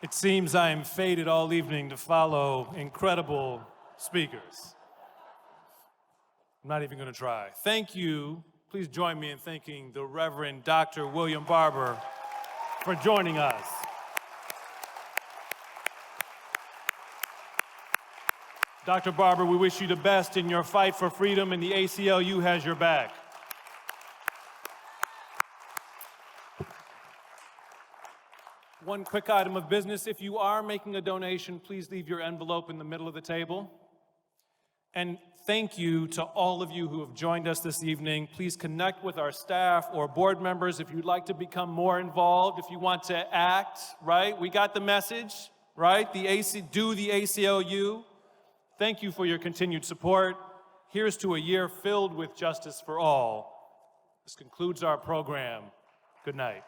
It seems I am fated all evening to follow incredible speakers. I'm not even going to try. Thank you. Please join me in thanking the Reverend Dr. William Barber for joining us. Dr. Barber, we wish you the best in your fight for freedom, and the ACLU has your back. One quick item of business. If you are making a donation, please leave your envelope in the middle of the table. And thank you to all of you who have joined us this evening. Please connect with our staff or board members if you'd like to become more involved, if you want to act, right? We got the message, right? Do the ACLU. Thank you for your continued support. Here's to a year filled with justice for all. This concludes our program. Good night.